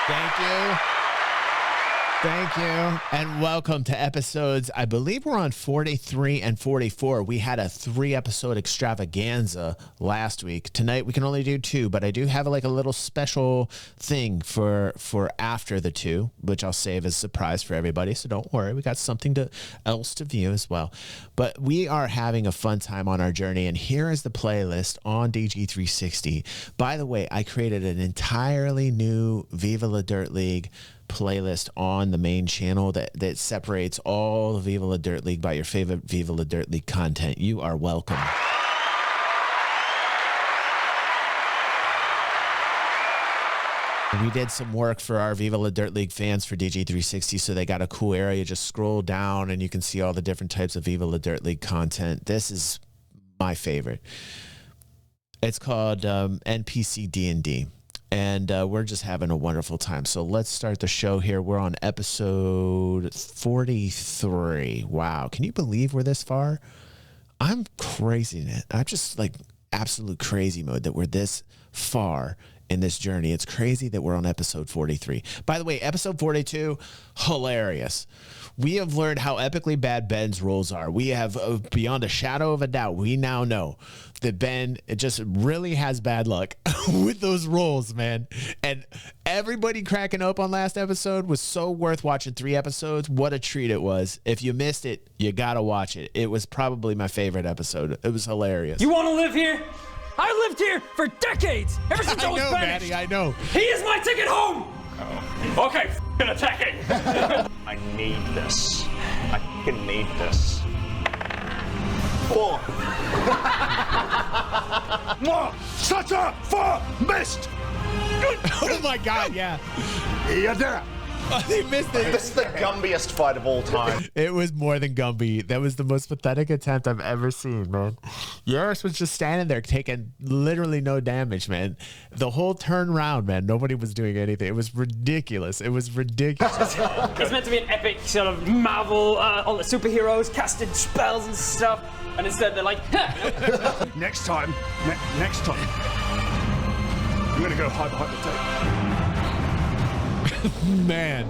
Thank you. Thank you. And welcome to episodes, I believe we're on 43 and 44. We had a 3-episode extravaganza last week. Tonight we can only do 2, but I do have like a little special thing for after the 2, which I'll save as a surprise for everybody. So don't worry, we got something else to view as well. But we are having a fun time on our journey, and here is the playlist on DG360. By the way, I created an entirely new Viva La Dirt League playlist on the main channel that separates all the Viva La Dirt League by your favorite Viva La Dirt League content. You are welcome. We did some work for our Viva La Dirt League fans for DG360, so they got a cool area. Just scroll down and you can see all the different types of Viva La Dirt League content. This is my favorite. It's called NPC D&D. And we're just having a wonderful time. So let's start the show here. We're on episode 43. Wow. Can you believe we're this far? I'm crazy. I'm just like absolute crazy mode that we're this far in this journey. It's crazy that we're on episode 43. By the way, episode 42, hilarious. We have learned how epically bad Ben's rolls are. We have, beyond a shadow of a doubt, we now know that Ben just really has bad luck with those rolls, man. And everybody cracking up on last episode was so worth watching 3 episodes. What a treat it was. If you missed it, you gotta watch it. It was probably my favorite episode. It was hilarious. You want to live here? I lived here for decades, ever since I was banished. Maddie, I know. He is my ticket home! Oh. Okay, f***ing attacking! I need this. I f***ing need this. 4. Shut up! 4! Missed! Oh my God, yeah. You're there. Oh, they missed it. This is the gumbiest fight of all time. It was more than Gumby. That was the most pathetic attempt I've ever seen, man. Yarris was just standing there taking literally no damage, man. The whole turn round, man, nobody was doing anything. It was ridiculous. It was ridiculous. It's meant to be an epic sort of Marvel, all the superheroes casted spells and stuff, and instead they're like, huh. Next time, next time, I'm gonna go hide behind the tape. Man.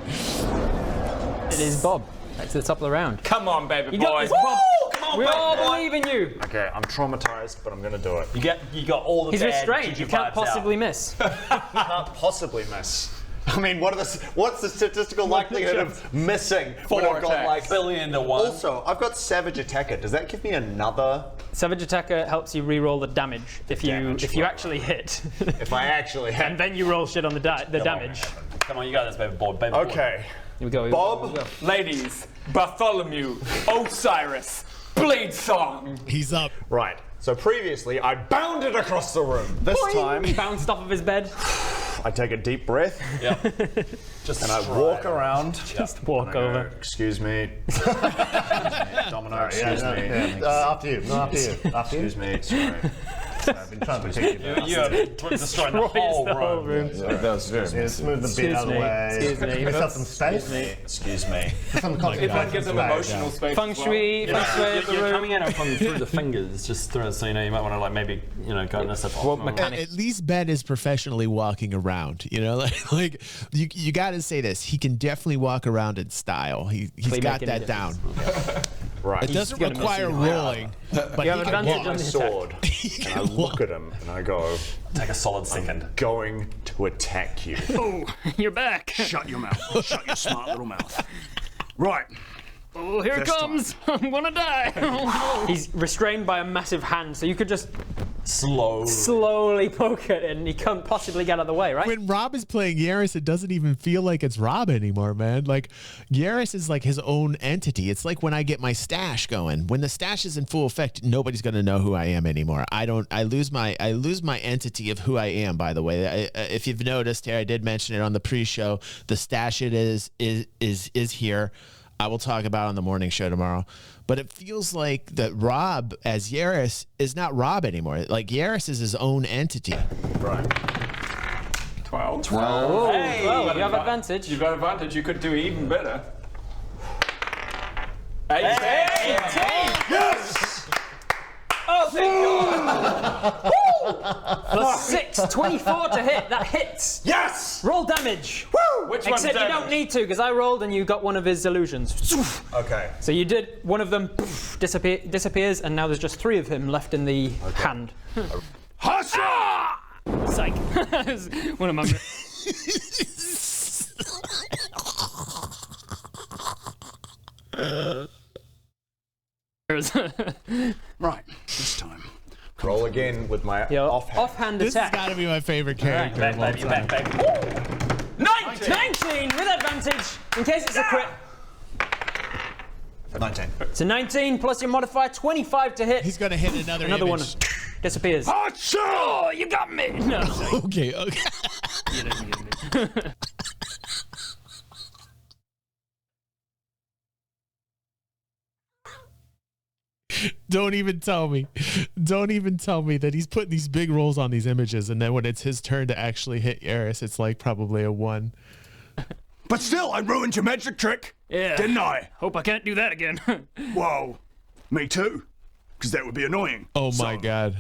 It is Bob. Back to the top of the round. Come on, baby You boy. got this, Bob. Come on, We baby all boy. believe in you. Okay, I'm traumatized, but I'm gonna do it. You got all the He's bad restrained. Gigi You can't vibes possibly out. miss. Can't possibly miss. I mean, what's the statistical likelihood of missing? 4 when I've got attacks. like Billion to 1. Also, I've got Savage Attacker. Does that give me another? Savage Attacker helps you re-roll the damage if you actually hit. If I actually hit. And then you roll shit on the damage. Come on, you got this, baby boy. Baby boy. Okay. Here we go. Bob. Ladies, Bartholomew, Osiris, Blade Song. He's up. Right. So previously, I bounded across the room. This time, He bounced off of his bed. I take a deep breath Yep. Just and I walk around. Just walk over. Excuse me. Domino, excuse me. After you. No, after you. After you. Excuse me. Sorry. I've been trying to protect you. You are destroying the whole room. That was very Just move the bit Excuse out of the me. way. Excuse me. Give yourself some space. Excuse me. Some If one confidence gives them away, emotional space. Feng shui, as well. feng shui of the You're room. coming at it from through the fingers, just through, so you know you might want to like maybe go in this stuff. At least Ben is professionally walking around, you know, like you got to say this. He can definitely walk around in style. He's got Playmaking that it down. Right. It doesn't gonna miss require you. rolling, but You he have can advantage walk. on My the sword. And I look at him and I go, Take a solid second. going to attack you. Oh, You're back. shut your mouth. Shut your smart little mouth. Right. Oh, here it This comes. I'm gonna die. He's restrained by a massive hand, so you could just slowly poke at it and he can't possibly get out of the way, right? When Rob is playing Yarris, it doesn't even feel like it's Rob anymore, man. Like Yarris is like his own entity. It's like when I get my stash going. When the stash is in full effect, nobody's gonna know who I am anymore. I lose my entity of who I am. By the way, if you've noticed here, I did mention it on the pre-show. The stash is here. I will talk about it on the morning show tomorrow. But it feels like that Rob as Yarris is not Rob anymore. Like Yarris is his own entity. Right. 12. Oh, Hey, well, you have advantage. You've got advantage. You could do even better. 18. Yes! Oh, thank God. Plus 6, 24 to hit. That hits. Yes! Roll damage. Woo! Which one's Except you don't damage? need to, because I rolled and you got one of his illusions. Okay. So you did, one of them disappears, and now there's just 3 of him left in the hand. Hasha! Psych. One of my. Right, this time. Roll again with my Offhand This has attack. got to be my favorite character. Back, of all baby, time. back, back. 19 with advantage, in case it's a crit. 19. It's a 19 plus your modifier, 25 to hit. He's gonna hit another One image. disappears. Hasha! Oh, you got me! No. Okay. Don't even tell me. Don't even tell me that he's putting these big rolls on these images, and then when it's his turn to actually hit Yarris, it's like probably a 1. But still, I ruined your magic trick. Yeah. Didn't I? Hope I can't do that again. Whoa. Me too. Because that would be annoying. Oh my So, god.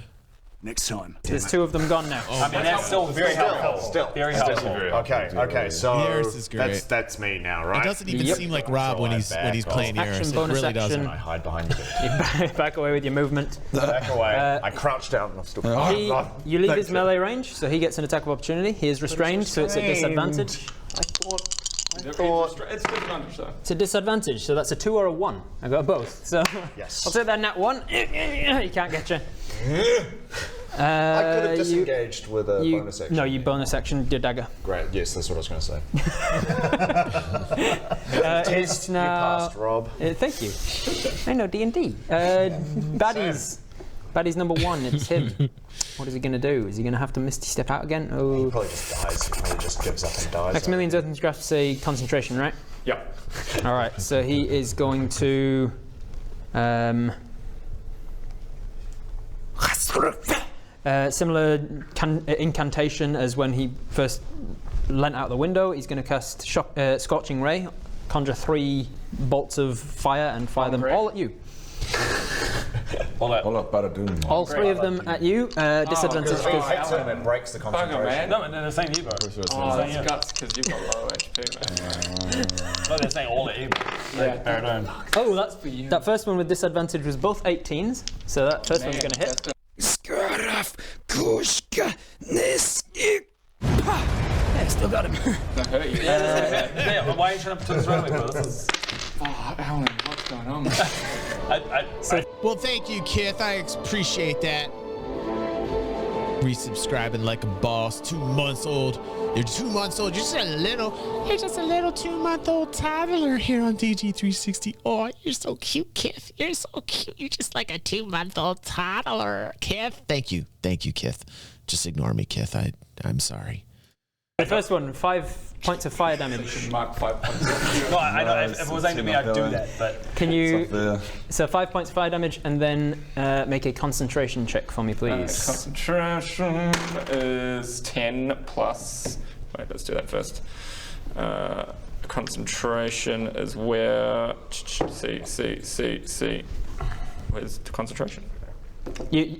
Next time. There's 2 of them gone now. I mean, that's still very helpful. Still. Very helpful. Okay, so Yarris is great. that's me now, right? It doesn't even Yep. seem like Rob when he's playing Action, Yarris. It bonus really action. doesn't. I hide behind you. You back away with your movement. Back away. I crouch down and I'm still. You leave his melee range, so he gets an attack of opportunity. He is restrained, so it's at disadvantage. I thought. It's disadvantage though. It's a disadvantage, so that's a 2 or a 1. I got both. So Yes. I'll take that nat 1. He can't get you. I could have disengaged with a bonus action. No, you bonus action your dagger. Great. Yes, that's what I was going to say. It's You now. passed, Rob. Thank you. I know D&D. Baddies number 1. It's him. What is he going to do? Is he going to have to Misty Step out again? Oh. He probably just dies. He probably just gives up and dies. Maximilian's Earthen Grasp say concentration, right? Yep. All right. So he is going to. Similar incantation as when he first leant out the window. He's going to cast Scorching Ray, conjure 3 bolts of fire, and fire them all at you. All 3 of them at you. Disadvantage If he because hits him, it breaks the concentration. No, they're saying you, bro. Oh, that's guts because you've got low HP, man. No, they're saying all at you. Yeah. Paradigm. oh, that's for you. That first one with disadvantage was both 18s, so that first one's going to hit. Yeah, still got him. That hurt you. Yeah, but why are you trying to put this around me, bro? This is. Oh, Alan, what's going on? Well, thank you, Kith. I appreciate that. Resubscribing like a boss. 2 months old. You're 2 months old. You're just a little 2-month-old toddler here on DG360. Oh, you're so cute, Kith. You're so cute. You're just like a 2-month-old toddler, Kith. Thank you, Kith. Just ignore me, Kith. I'm sorry. The first one, 5 points of fire damage. Mark 5 points. No, I know. If it was aimed at me, I'd do that. But Can you? So 5 points of fire damage, and then make a concentration check for me, please. Concentration is 10 plus. Wait, let's do that first. Concentration is where. See. Where's the concentration?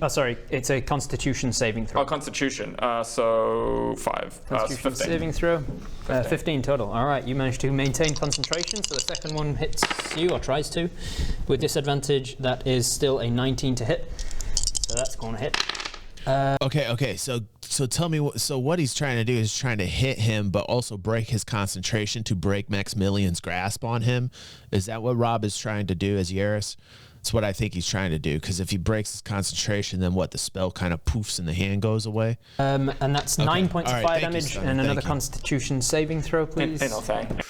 Sorry, it's a Constitution saving throw. Oh, Constitution. So 5. Constitution 15. saving throw. 15 total. All right, you managed to maintain concentration. So the second one hits you, or tries to, with disadvantage. That is still a 19 to hit. So that's going to hit. Okay. So tell me what he's trying to do is trying to hit him, but also break his concentration to break Maximilian's grasp on him. Is that what Rob is trying to do as Yarris? That's what I think he's trying to do. Because if he breaks his concentration, then what? The spell kind of poofs and the hand goes away. And that's 9 points All of right, fire thank you, damage, Simon. and another Thank you. Constitution saving throw, please. Ain't no thing.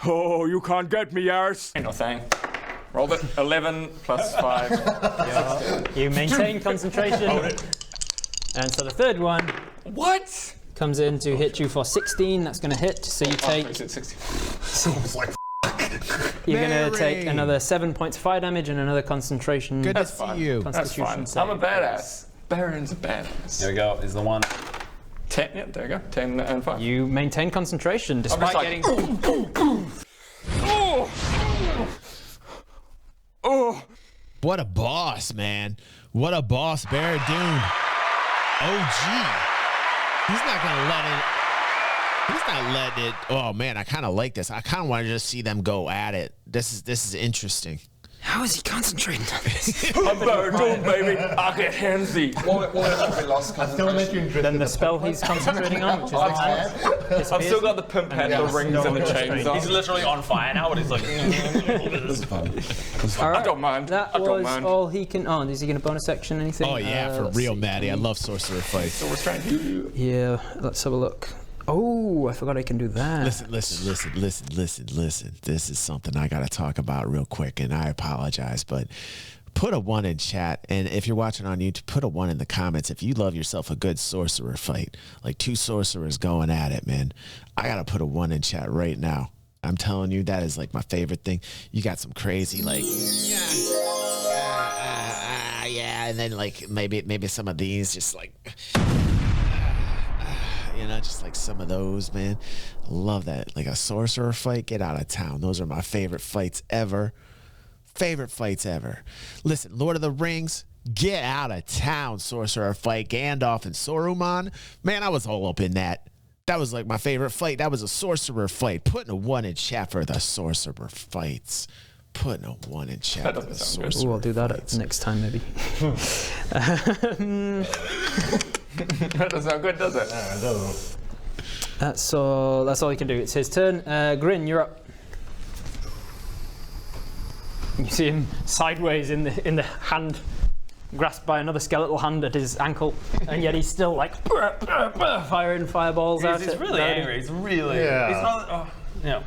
Oh, you can't get me, Yarris. Ain't no thing. Roll it. 11 plus 5. You maintain concentration. And so the third one What? comes in to hit you for 16. That's going to hit. So you take. Is it 60? You're going to take Mary. another 7 points of fire damage and another concentration. Good to That's see fine. you. That's Constitution fine. I'm a save. badass. Baron's a badass. there we go. Is the one. 10, yeah, there you go. 10 and 5. You maintain concentration despite like, getting. Oh! What a boss, man. What a boss, Barradoon. OG. He's not going to let it. He's not letting it. Oh, man, I kind of like this. I kind of want to just see them go at it. This is interesting. How is he concentrating on this? I'm Barradoon, baby. I get handsy. What if we lost concentration? Then the spell he's concentrating on, which is I've still got the pimp head, the rings, and the chains on. He's literally on fire now, but he's like. This is fun. I don't mind. That I don't was mind. all he can. Oh, is he going to bonus action anything? Oh, yeah, for let's real, see. Maddie. I love sorcerer fights. Yeah, let's have a look. Oh, I forgot I can do that. Listen. This is something I got to talk about real quick, and I apologize, but put a 1 in chat, and if you're watching on YouTube, put a 1 in the comments if you love yourself a good sorcerer fight, like 2 sorcerers going at it, man. I got to put a 1 in chat right now. I'm telling you, that is like my favorite thing. You got some crazy, like, yeah, and then like maybe some of these just like... You know, just like some of those, man. Love that. Like a sorcerer fight, get out of town. Those are my favorite fights ever. Favorite fights ever. Listen, Lord of the Rings, get out of town, sorcerer fight. Gandalf and Saruman. Man, I was all up in that. That was like my favorite fight. That was a sorcerer fight. Putting a 1 in chat for the sorcerer fights. Putting a 1 in chat for the sorcerer Ooh, I'll do that fights. next time, maybe. That doesn't sound good, does it? No, it doesn't. That's all he can do. It's his turn. Grin, you're up. You see him sideways in the hand, grasped by another skeletal hand at his ankle, and yet he's still like firing fireballs out. He's really angry. He's really. Yeah. He's not. Yeah.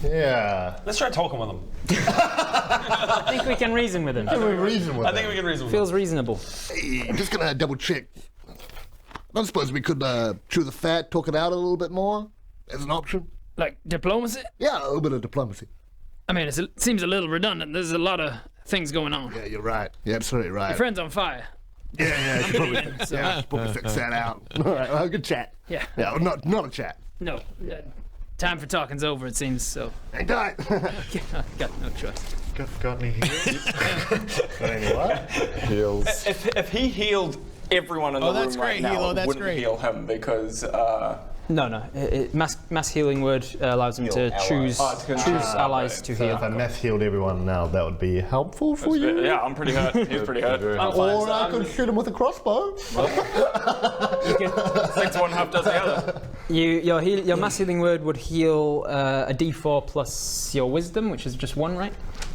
Yeah. Let's try talking with him. I think we can reason with him. Can we reason with I think we can reason with him. Feels reasonable. Hey, I'm just gonna double check. I suppose we could chew the fat, talk it out a little bit more as an option. Like diplomacy? Yeah, a little bit of diplomacy. I mean, it seems a little redundant. There's a lot of things going on. Yeah, you're right. You're absolutely right. Your friend's on fire. Yeah, should probably, should probably fix that out. All right, well, good chat. Yeah. Yeah, well, not a chat. No. Time for talking's over, it seems, so. Hang tight. Got no choice. Got any heals? Got any what? Heals. If he healed everyone in the room that's right great, now, Hilo, it that's wouldn't great. heal him because. No. Mass healing word allows him to choose allies to So heal. if I mass healed everyone now, that would be helpful for you? Yeah, I'm pretty hurt. He's pretty hurt. Or I could shoot him with a crossbow. 6 1 half does the other. Your mass healing word would heal a D4 plus your wisdom, which is just 1, right?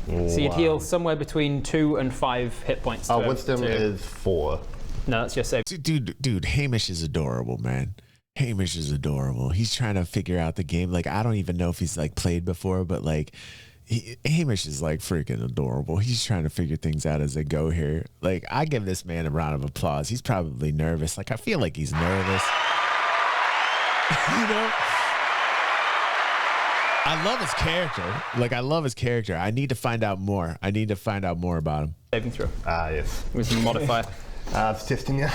So you'd heal somewhere between 2 and 5 hit points. Our wisdom is 4. No, that's your save. Dude, Hamish is adorable, man. Hamish is adorable. He's trying to figure out the game. Like, I don't even know if he's like played before, but like, Hamish is like freaking adorable. He's trying to figure things out as they go here. Like, I give this man a round of applause. He's probably nervous. Like, I feel like he's nervous. You know? I love his character. Like, I love his character. I need to find out more. I need to find out more about him. Saving throw. Yes. Wisdom modifier. It's testing you.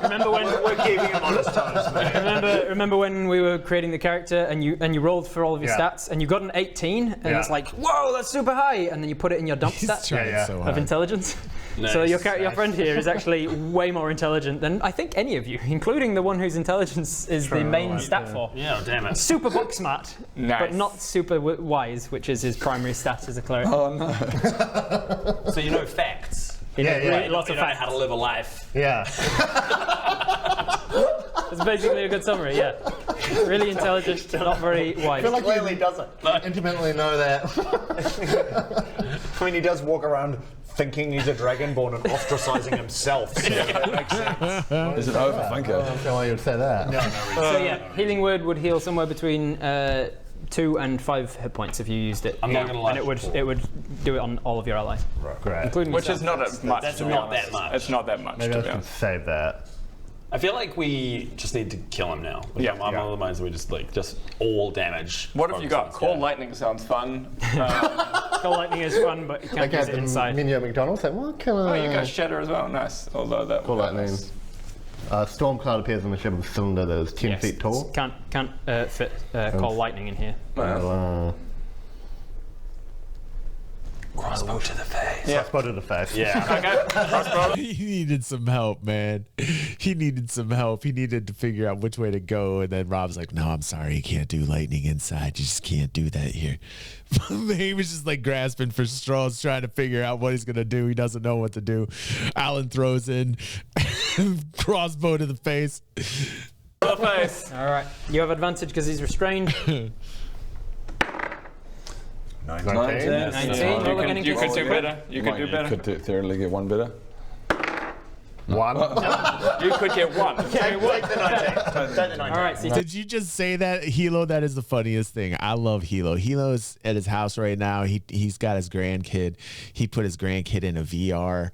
Remember when We're keeping him on his toes, man. remember when we were creating the character and you rolled for all of your stats and you got an 18 and it's like, whoa, that's super high, and then you put it in your dump stat So of hard. intelligence. Nice. So your friend here is actually way more intelligent than I think any of you, including the one whose intelligence is the main stat for. Yeah, damn it. Super book smart, Nice. but not super wise, which is his primary stat as a cleric. So you know facts. Lots of You know facts. how to live a life. Yeah. It's basically a good summary, yeah. Really intelligent, not very wise. I feel like Clearly doesn't. intimately know that. I mean, he does walk around thinking he's a dragonborn and ostracizing himself. So that makes sense. Is it overthinker? I don't understand why you would say that. So yeah, healing word would heal somewhere between 2 and 5 hit points if you used it. I'm not gonna lie. And it would do it on all of your allies, Great. including Which is yourself. not as much. That's to be not honest. that much. It's not that much, Maybe to I be should honest. save that. I feel like we just need to kill him now. Like, Yeah. I'm one of the minds that we just all damage. What have you got? focus on Call this guy. lightning sounds fun. Call lightning is fun, but you can't Like use at it the inside. menu at McDonald's, like, what can Oh, I... you got shatter as well. Nice. Although that Call would lightning. nice. Storm cloud appears in the shape of a cylinder that is 10 Yes, feet tall. Can't fit call lightning in here. Well, Crossbow to the face. Yeah. Crossbow to the face. Yeah. Okay. Crossbow. He needed some help, man. He needed some help. He needed to figure out which way to go. And then Rob's like, no, I'm sorry. You can't do lightning inside. You just can't do that here. He was just like grasping for straws, trying to figure out what he's going to do. He doesn't know what to do. Alan throws in crossbow to the face. To the face. All right. You have advantage because he's restrained. 19. 19. Roll again in You case could it's do good. better. You could do better. Could theoretically get one better. One. You could get one. Take the 19. All right. So Did you just say that, Hilo? That is the funniest thing. I love Hilo. Hilo's at his house right now. He's got his grandkid. He put his grandkid in a VR,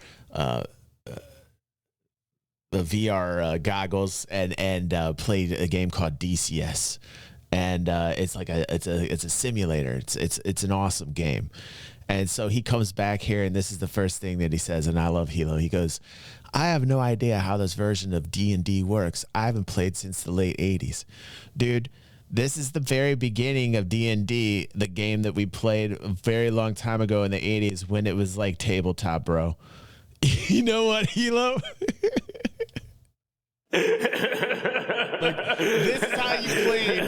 goggles and played a game called DCS. And it's like it's a simulator. It's an awesome game. And so he comes back here, and this is the first thing that he says. And I love Hilo. He goes, "I have no idea how this version of D&D works. I haven't played since the late 80s, dude." This is the very beginning of D&D, the game that we played a very long time ago in the 80s when it was like tabletop, bro. You know what, Hilo? Like, this is how you played.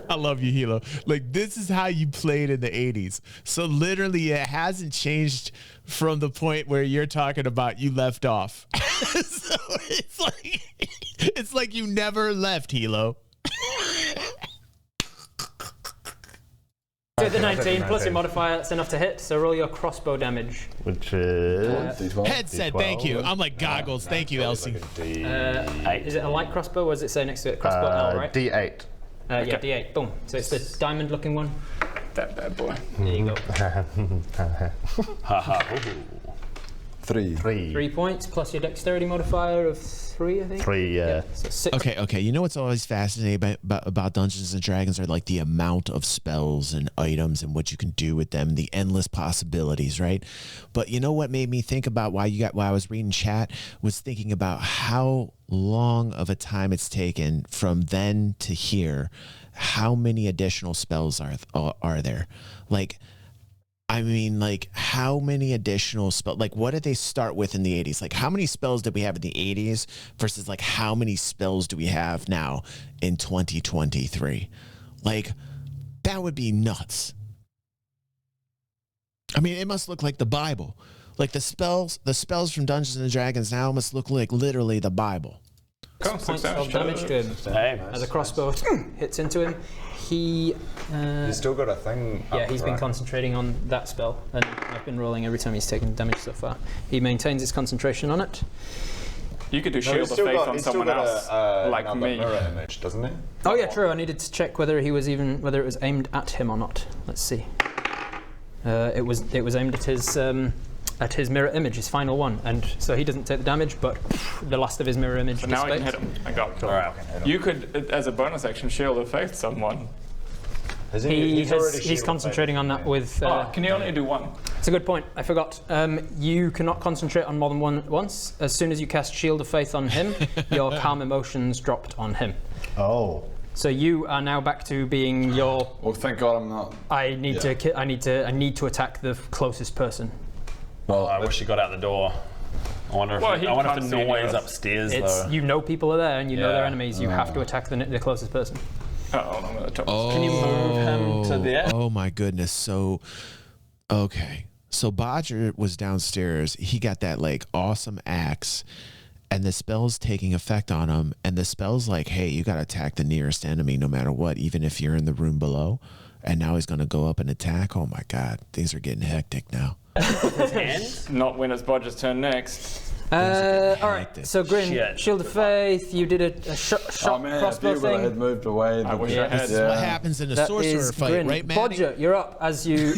I love you, Hilo. Like, this is how you played in the 80s. So literally it hasn't changed from the point where you're talking about you left off. So it's like you never left, Hilo. So the 19 plus your modifier, that's enough to hit. So roll your crossbow damage. Which is... D12. Headset, thank you. I'm like goggles. Thank you, Elsie. Is it a light crossbow? Or does it say next to it? Crossbow L, right? D8. Yeah, D8. Boom. So it's the diamond-looking one. That bad boy. There you go. Three. 3 points plus your dexterity modifier of 3, I think. 3, yeah. So 6. Okay. You know what's always fascinating about Dungeons and Dragons are like the amount of spells and items and what you can do with them, the endless possibilities, right? But you know what made me think about while I was reading chat was thinking about how long of a time it's taken from then to here. How many additional spells are there? Like, I mean, like, how many additional spells? Like, what did they start with in the 80s? Like, how many spells did we have in the 80s versus, like, how many spells do we have now in 2023? Like, that would be nuts. I mean, it must look like the Bible. Like, the spells from Dungeons and Dragons now must look like literally the Bible. Cool. 6 points of damage to him. Hey. As a crossbow hits into him. He's still got a thing. Yeah, he's been concentrating on that spell, and I've been rolling every time he's taken damage so far. He maintains his concentration on it. You could do Shield of Faith on someone else, like me. Mirror image, doesn't he? Oh yeah, true. I needed to check whether it was aimed at him or not. Let's see. It was aimed at his mirror image, his final one, and so he doesn't take the damage, but the last of his mirror image. So now I can hit him. I got it. All right. You could, as a bonus action, Shield of Faith someone. He's concentrating on that with. Can you only do one? It's a good point. I forgot. You cannot concentrate on more than one at once. As soon as you cast Shield of Faith on him, your calm emotions dropped on him. Oh. So you are now back to being your. Well, thank God I'm not. I need to attack the closest person. Well, I wish he got out the door. I wonder if the noise upstairs, though. You know people are there and you know they're enemies. You have to attack the closest person. I'm at the top. Can you move him to there? Oh my goodness. So, okay. So Bodger was downstairs. He got that like awesome axe, and the spell's taking effect on him. And the spell's like, hey, you got to attack the nearest enemy no matter what, even if you're in the room below. And now he's going to go up and attack. Oh my God. Things are getting hectic now. Not when it's Bodger's turn next. All right, so Grin, Shield of Faith, you did a shot crossbow thing. I had moved away. I wish I had. This is what happens in a sorcerer fight, Grin. right, Maddie? Bodger, you're up as your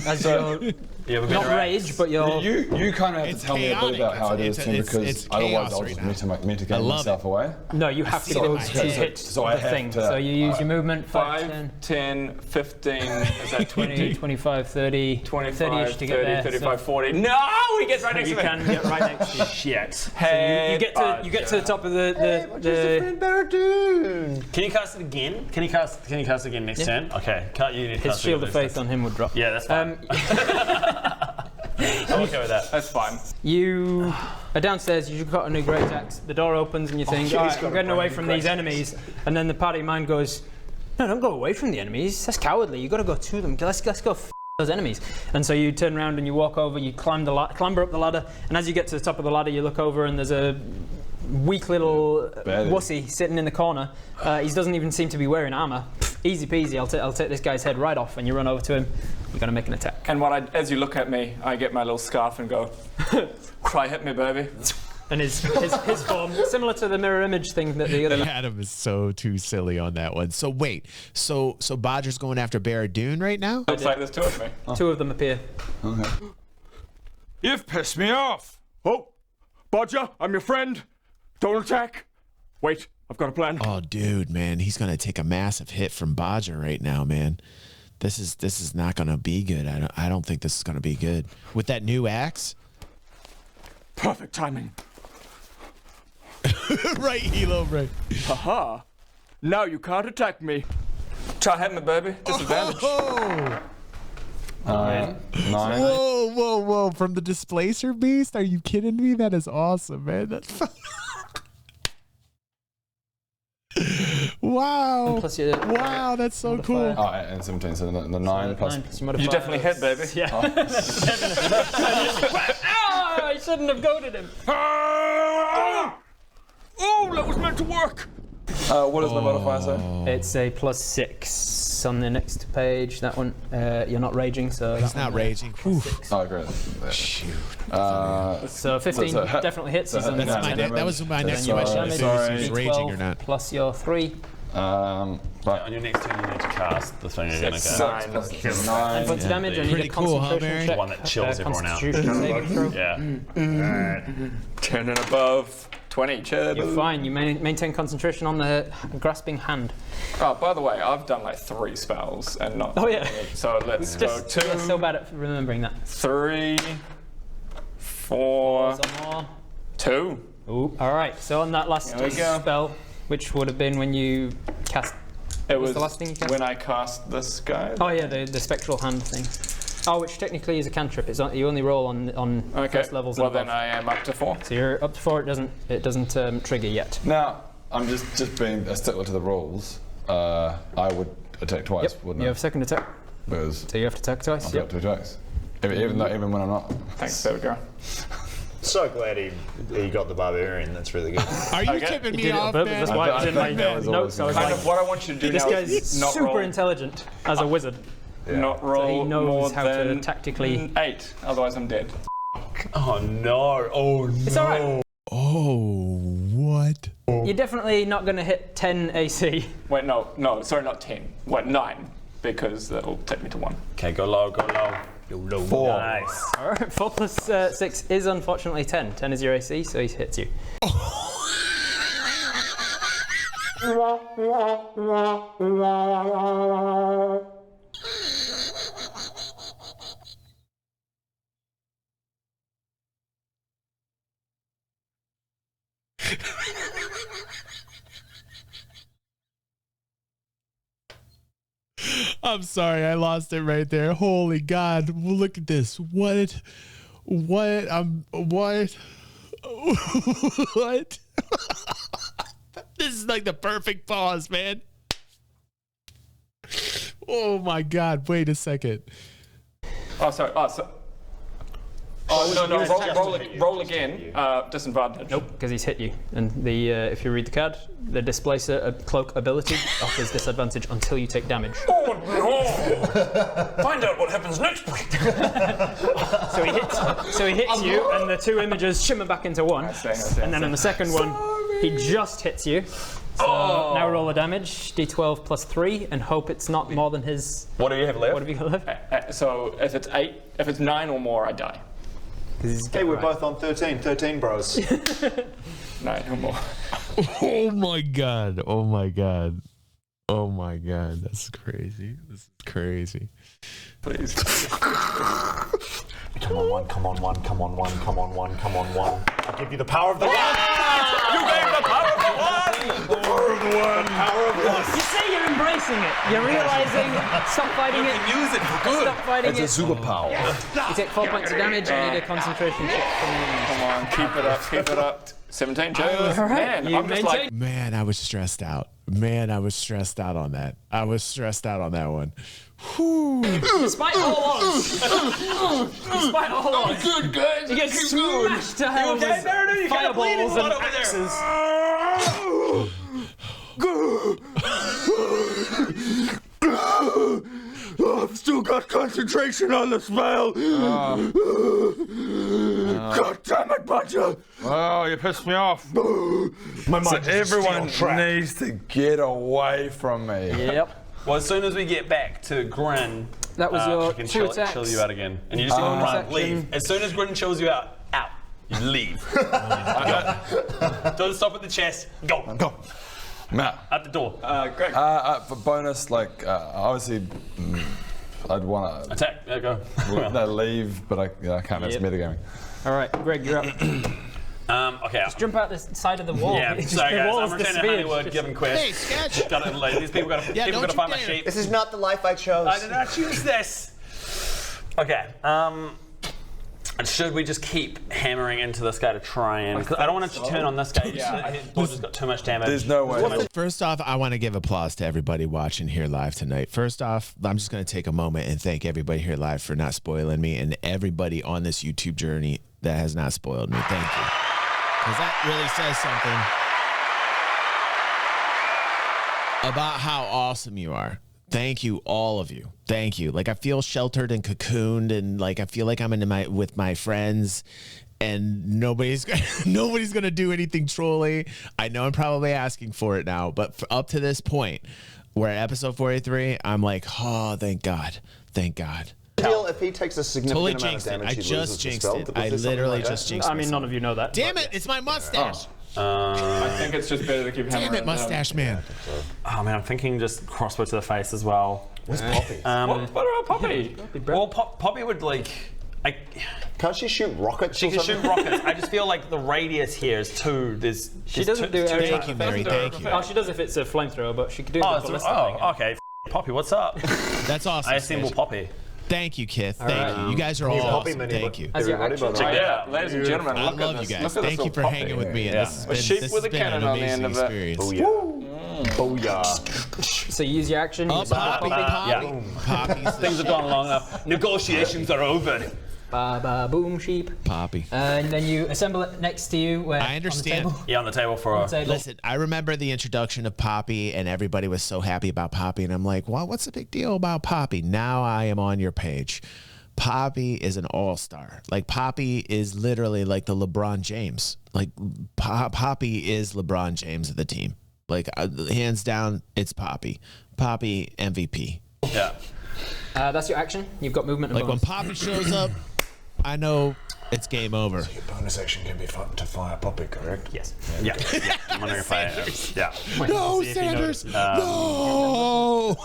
Yeah, we've Not rage, but you're. You kind of have to tell me a bit about how I do this thing because otherwise I'll just need to get myself away. No, you have to get to hit the thing. So you use your movement 5, 10, 15, is that 20, 25, 30, 30-ish to get 30, there. 35, 40. No, he gets right next to me. You can get right next to you. Shit. So you get to the top of the Can you cast it again? Can you cast it again next turn? Okay. You need to his cast shield it of faith on him would drop. Yeah, that's fine. I'm okay with that. That's fine. You are downstairs, you've got a new great axe, the door opens and you think, alright, I'm getting away from these enemies, and then the part of your mind goes, no, don't go away from the enemies, that's cowardly, you've got to go to them, let's go f those enemies. And so you turn around and you walk over, you clamber up the ladder, and as you get to the top of the ladder you look over and there's a weak little wussy sitting in the corner. He doesn't even seem to be wearing armor. Easy peasy, I'll take this guy's head right off, and you run over to him, you're going to make an attack. And as you look at me, I get my little scarf and go, cry hit me, baby. And his form, similar to the mirror image thing that the other... Adam is so too silly on that one. So wait, so Bodger's going after Barradoon right now? Looks like there's two of me. Two of them appear. Okay. You've pissed me off. Oh, Bodger, I'm your friend. Don't attack. Wait, I've got a plan. Oh, dude, man, he's gonna take a massive hit from Bodger right now, man. This is not gonna be good. I don't think this is gonna be good with that new axe. Perfect timing. Right, Hilo, right. Haha. Now you can't attack me. Try hit me, baby. Disadvantage. Oh. 9. Whoa! From the displacer beast? Are you kidding me? That is awesome, man. That's wow! Wow, that's so cool. Oh, and 17, so the 9 plus. You definitely hit, baby. Yeah. Oh, I shouldn't have goaded him. Oh, that was meant to work. What does my modifier say? It's a +6 on the next page. That one, you're not raging, so he's not raging. Oh, great. Shoot. So 15 definitely hits. That was my next question. Sorry. He's raging or not? Plus your 3. On your next turn, you need to cast the thing you're going to go. 9 points of damage. I need a concentration check. One that chills everyone out. Saving throw. Yeah. 10 and above. 20, cheers. You're fine. You maintain concentration on the grasping hand. Oh, by the way, I've done like 3 spells and not. Oh yeah. So let's go 2. You're so bad at remembering that. 3, 4, 2. Ooh. All right. So on that last spell, which would have been when you cast. It was the last thing you cast? when I cast this guy. Oh yeah, the spectral hand thing. Oh, which technically is a cantrip. It's you only roll on first levels. Well, and above. then I am up to 4. So you're up to 4. It doesn't trigger yet. Now, I'm just being a stickler to the rules. I would attack twice, wouldn't I? You have second attack. Because so you have to attack twice. I've got 2 attacks. Even when I'm not. Thanks, there we go. So glad he got the barbarian. That's really good. Are you tipping me off, man? That's why it's in my notes. So kind of what I want you to do this now guy's is not super roll. intelligent as a wizard. Yeah. Not roll so he knows more how than to tactically 8. Otherwise, I'm dead. Oh no! Oh no! It's all right. Oh, what? You're definitely not going to hit 10 AC. Wait, no, sorry, not 10. Wait, 9, because that'll take me to 1. Okay, go low. 4. Nice. All right, 4 plus 6 is unfortunately 10. 10 is your AC, so he hits you. I'm sorry, I lost it right there. Holy God, look at this. What? What? This is like the perfect pause, man. Oh my God, wait a second. Oh, sorry. Roll again. Disadvantage. Nope, because he's hit you. And the if you read the card, the displacer cloak ability offers disadvantage until you take damage. Oh no! Find out what happens next week. So he hits you, and the 2 images shimmer back into 1. I see. And then on the second one, he just hits you, So now roll a damage, d12 plus 3, and hope it's not more than his. What do you have left? What have you got left? So if it's 8, if it's 9 or more, I die. Hey, we're both on 13. 13, bros. 9 or more. Oh my god. Oh my god. Oh my god. That's crazy. This is crazy. Please. Come on, one. Come on, one. Come on, one. Come on, one. Come on, one. I'll give you the power of the one. You gave the power of the one! The power of the one. Power of one. You say you're embracing it. You're realizing. Stop fighting it. You can use it for good. Stop fighting It's a it. superpower. You take 4 points of damage. You need a concentration check from me. Come on, keep it up, keep it up. 17 Joe. All right, Man, you I'm just like, maintain. Man, I was stressed out. Man, I was stressed out on that. I was stressed out on that one. Whew. Despite all odds. Despite all odds. Good, guys. You get smashed to hell with fireballs and axes. I've still got concentration on the spell. God damn it, Badger. Oh, you pissed me off. My mind So is everyone still trapped. needs to get away from me. Yep. Well, as soon as we get back to Grin, That was we your can 2 attacks. chill you out again. And you just go Bonus run, action. leave. As soon as Grin chills you out, you leave. Don't stop at the chest. Go. Matt, Out the door. Greg. for bonus, obviously, I'd want to Attack. Yeah, go. leave, but I can't. That's Yep. metagaming. All right, Greg, you're up. Okay. Jump out the side of the wall. Yeah, Just sorry the guys, walls I'm returning disappeared. Honeywood, given quest. Hey, Sketch. Got it, like, these people gotta, Yeah, people don't gotta you find my dare. sheep. This is not the life I chose. I did not choose this. Okay, should we just keep hammering into this guy to try and... Because I don't want it to turn on this guy. He's just got too much damage. There's no way. First off, I want to give applause to everybody watching here live tonight. First off, I'm just going to take a moment and thank everybody here live for not spoiling me, and everybody on this YouTube journey that has not spoiled me. Thank you. Because that really says something about how awesome you are. Thank you, all of you. Thank you. Like, I feel sheltered and cocooned, and like I feel like I'm with my friends, and nobody's gonna do anything trolly. I know I'm probably asking for it now, but up to this point, we're at episode 43. I'm like, oh, thank God, thank God. Deal if he takes a significant Totally amount jinxed of it. damage, I he just loses the jinxed spell. it. Was I there something literally like that? just jinxed I mean, myself. none of you know that. Damn it! It's my mustache. I think it's just better to keep hammering. Damn it, mustache man. Oh man, I'm thinking just crossbow to the face as well. Where's Poppy? What about Poppy? Well, Poppy would like... Can't she shoot rockets? She or can something? shoot rockets. I just feel like the radius here is too... She doesn't do too it. Thank you, Mary. Thank you. Oh, she does if it's a flamethrower, but she could do the ballista thing. Oh, okay. Poppy, what's up? That's awesome. I assemble Sketch. Poppy. Thank you, Kith. Thank you. You guys are all Poppy awesome. mini, Thank you. As your Everybody, action. by the way. Yeah, ladies and gentlemen, I look love at you this. guys. Look at Thank this you for little hanging Poppy. with me. And Yeah. this has A been, sheep this with has a been an cannon on the amazing end of it. experience. Booyah. So you use your action. Oh, you spell Poppy, Yeah. Poppy's Things have gone long enough. Negotiations are over. Ba ba boom sheep. Poppy. And then you assemble it next to you. Where, I understand. On the table. Yeah, on the table for a... Table. Listen, I remember the introduction of Poppy, and everybody was so happy about Poppy, and I'm like, well, what's the big deal about Poppy? Now I am on your page. Poppy is an all-star. Like, Poppy is literally like the LeBron James. Like, Poppy is LeBron James of the team. Like, hands down, it's Poppy. Poppy MVP. Yeah. That's your action. You've got movement and Like, when bonus. Poppy shows up, I know it's game over. Your bonus action can be to fire Poppy, correct? Yes. Yeah. I'm wondering if I... Yeah. No, Sanders! No!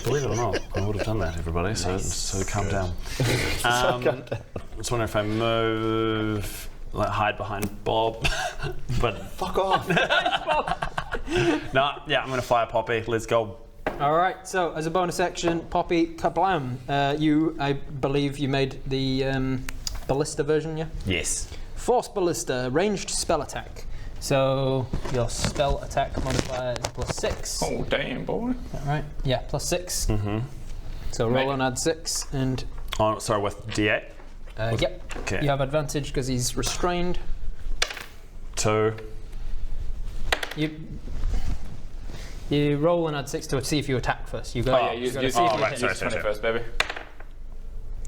Believe it or not, I would have done that, everybody, so calm down. Just wondering if I move... Like, hide behind Bob, but... Fuck off. No, yeah, I'm going to fire Poppy. Let's go. All right. So as a bonus action, Poppy kablam. I believe you made the ballista version, yeah? Yes. Force ballista, ranged spell attack. So your spell attack modifier is +6. Oh, damn, boy. Is that right? Yeah, +6. Mm-hmm. So roll and add 6, and Oh, sorry, with D8? yep. Okay. You have advantage because he's restrained. 2. You roll and add 6 to see if you attack first. You go. Oh, yeah, use see if you right, hit. sorry. use 20 first, baby.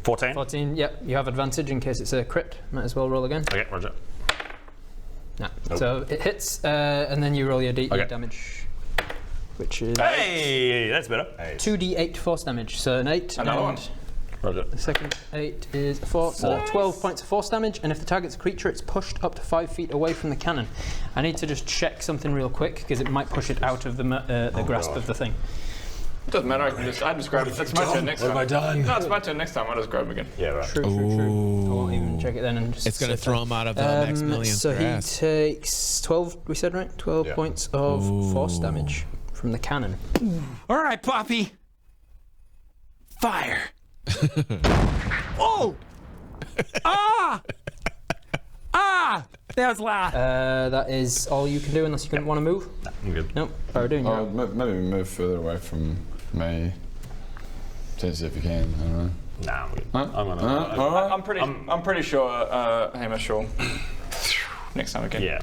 14? 14. Yep. You have advantage in case it's a crit. Might as well roll again. Okay, roger. Nah. So it hits, and then you roll your Okay. damage, which is Hey, that's better. 2d8 force damage. So an 8. Another one. Roger. The second 8 is a 4, so 12 points of force damage, and if the target's a creature, it's pushed up to 5 feet away from the cannon. I need to just check something real quick, because it might push it out of the grasp of the thing. It doesn't matter. I just grab it. It's my turn next time. What have I done? No, it's my turn next time. I'll just grab him again. Yeah, right. True. I won't even check it then. And just It's going to sit throw there. him out of Maximilian's So grasp. he takes 12, we said, right? 12 points of force damage from the cannon. All right, Poppy. Fire. Oh! Ah! That was loud. That is all you can do unless you want to move. I'm good. Nope. Baradun, you're Oh, up. maybe move further away from me. Potentially if you can. I don't know. Nah, I'm good. Huh? I'm gonna. I'm pretty sure Hamish will next time again. Yeah.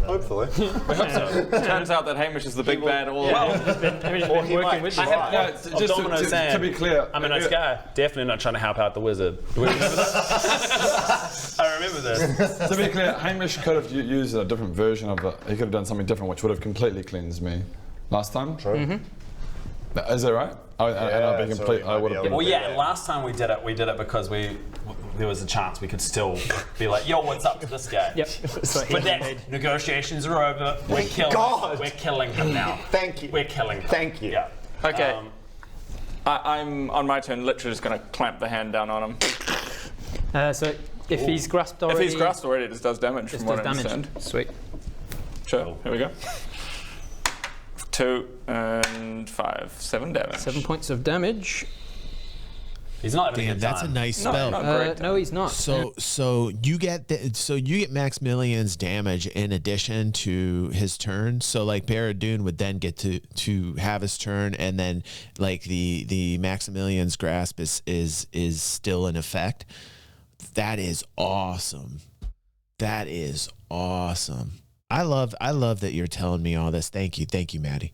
Hopefully. Turns out that Hamish is the big bad all working with you. To be clear, I'm a nice guy. Definitely not trying to help out the wizard. Do we remember this? I remember this. to be clear, Hamish could have used a different version of it. He could have done something different, which would have completely cleansed me last time. True. Mm-hmm. Is that right? I'd be complete. I would have been. Well, yeah. Last time we did it because there was a chance we could still be like, yo, what's up to this guy? Yep. But then negotiations are over. We're killing him now. Thank you. We're killing him. Thank you. Yeah. Okay. I'm on my turn. Literally just going to clamp the hand down on him. So if he's grasped already... If he's grasped already, it just does damage. It From does what I damage. understand. Sweet. Sure. Here we go. 2 and 5. 7 damage. 7 points of damage. He's not having a Damn, good that's a time. nice spell. No, he's not. So you get Maximilian's damage in addition to his turn. So like Baradun would then get to have his turn, and then like the Maximilian's grasp is still in effect. That is awesome. That is awesome. I love that you're telling me all this. Thank you, Maddie.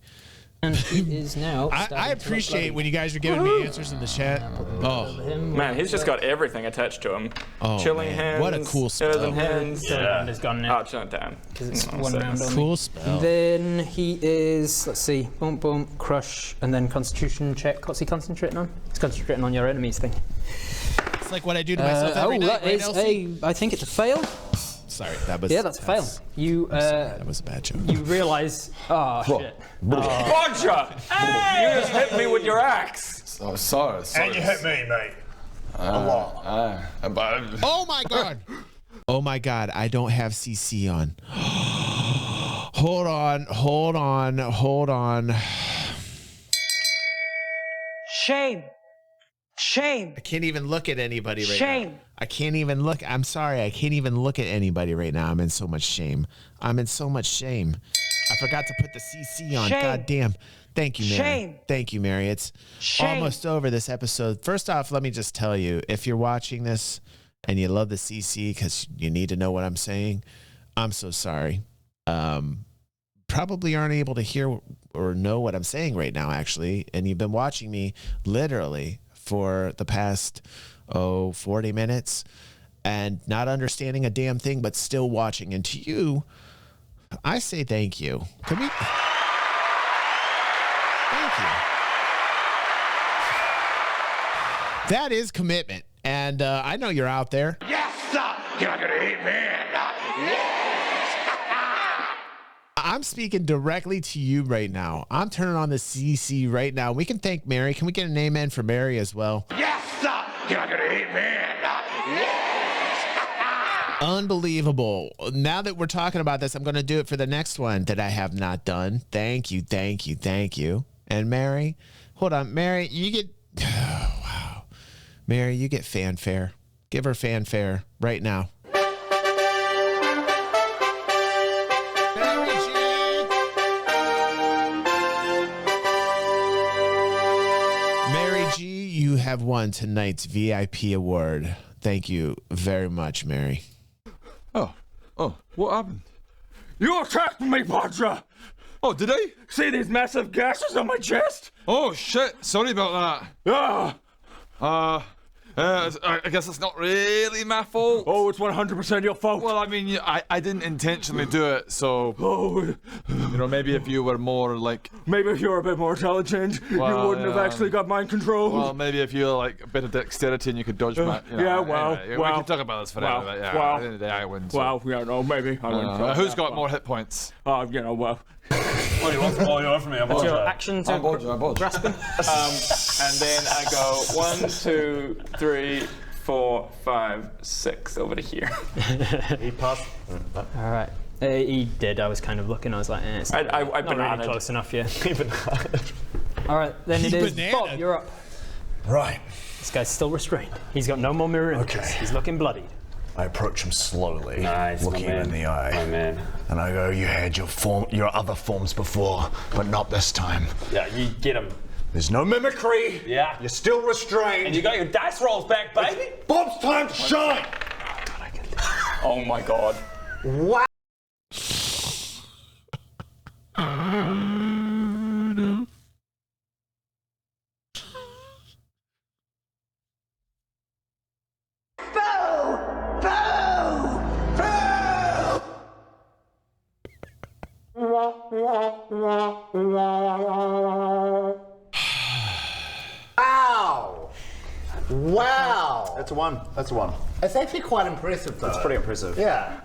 And he is now. I appreciate when you guys are giving me answers in the chat. Oh, Man, he's just got everything attached to him. Oh, Chilling man. hands. What a cool spell. Frozen hands. Hand is gone now. Oh, chilling down. Because it's one round only. cool spell. Then he is, let's see, boom, boom, crush, and then constitution check. What's he concentrating on? He's concentrating on your enemies thing. It's like what I do to myself every night. That is I think it's a fail. Sorry, that was. Yeah, that's a fail. You, that was a bad joke. you realise, shit. Bodger! Hey! You just hit me with your axe. Oh, sorry. And you hit me, mate. a lot. Oh my god! Oh my god! I don't have CC on. Hold on. Shame. I can't even look at anybody right now. I can't even look. I'm sorry. I can't even look at anybody right now. I'm in so much shame. I forgot to put the CC on. Shame. God damn. Thank you, Mary. Shame. Thank you, Mary. It's almost over this episode. First off, let me just tell you, if you're watching this and you love the CC because you need to know what I'm saying, I'm so sorry. Probably aren't able to hear or know what I'm saying right now, actually. And you've been watching me literally for the past 40 minutes and not understanding a damn thing, but still watching. And to you, I say thank you. Thank you. That is commitment. And I know you're out there. Yes, sir. You're not gonna hit me. I'm speaking directly to you right now. I'm turning on the CC right now. We can thank Mary. Can we get an amen for Mary as well? Yes, sir. You're not gonna hit me. Unbelievable. Now that we're talking about this, I'm going to do it for the next one that I have not done. Thank you. And Mary, hold on. Mary, you get... wow. Mary, you get fanfare. Give her fanfare right now. Mary G, you have won tonight's VIP award. Thank you very much, Mary. Oh, what happened? You attacked me, Bodger! Oh, did I? See these massive gashes on my chest? Oh, shit. Sorry about that. Ah! I guess it's not really my fault. Oh, it's 100% your fault. Well, I mean, I didn't intentionally do it, so... You know, maybe if you were more, like... Maybe if you were a bit more intelligent, you wouldn't have actually got mind control. Well, maybe if you were, like, a bit of dexterity and you could dodge my... You know, anyway, we can talk about this forever, but yeah, at the end of the day, I win. So. No, maybe. I wouldn't who's got more hit points? You know, well... What do you want from me? What's your action to grasp him? And then I go 1, 2, 3, 4, 5, 6 over to here. He passed. All right. He did. I was kind of looking. I was like, it's I not really bananaed. close enough yet. All right. Then it is Bob. You're up. Right. This guy's still restrained. He's got no more mirror images. Okay. He's looking bloodied. I approach him slowly, Nice, looking him in the eye. My man. And I go, you had your other forms before, but not this time. Yeah, you get him. There's no mimicry. Yeah. You're still restrained. And you got your dice rolls back, baby. Bob's time to shine. Oh my god. Wow. Wow! Wow! That's a 1. That's a 1. It's actually quite impressive, though. It's pretty impressive. Yeah.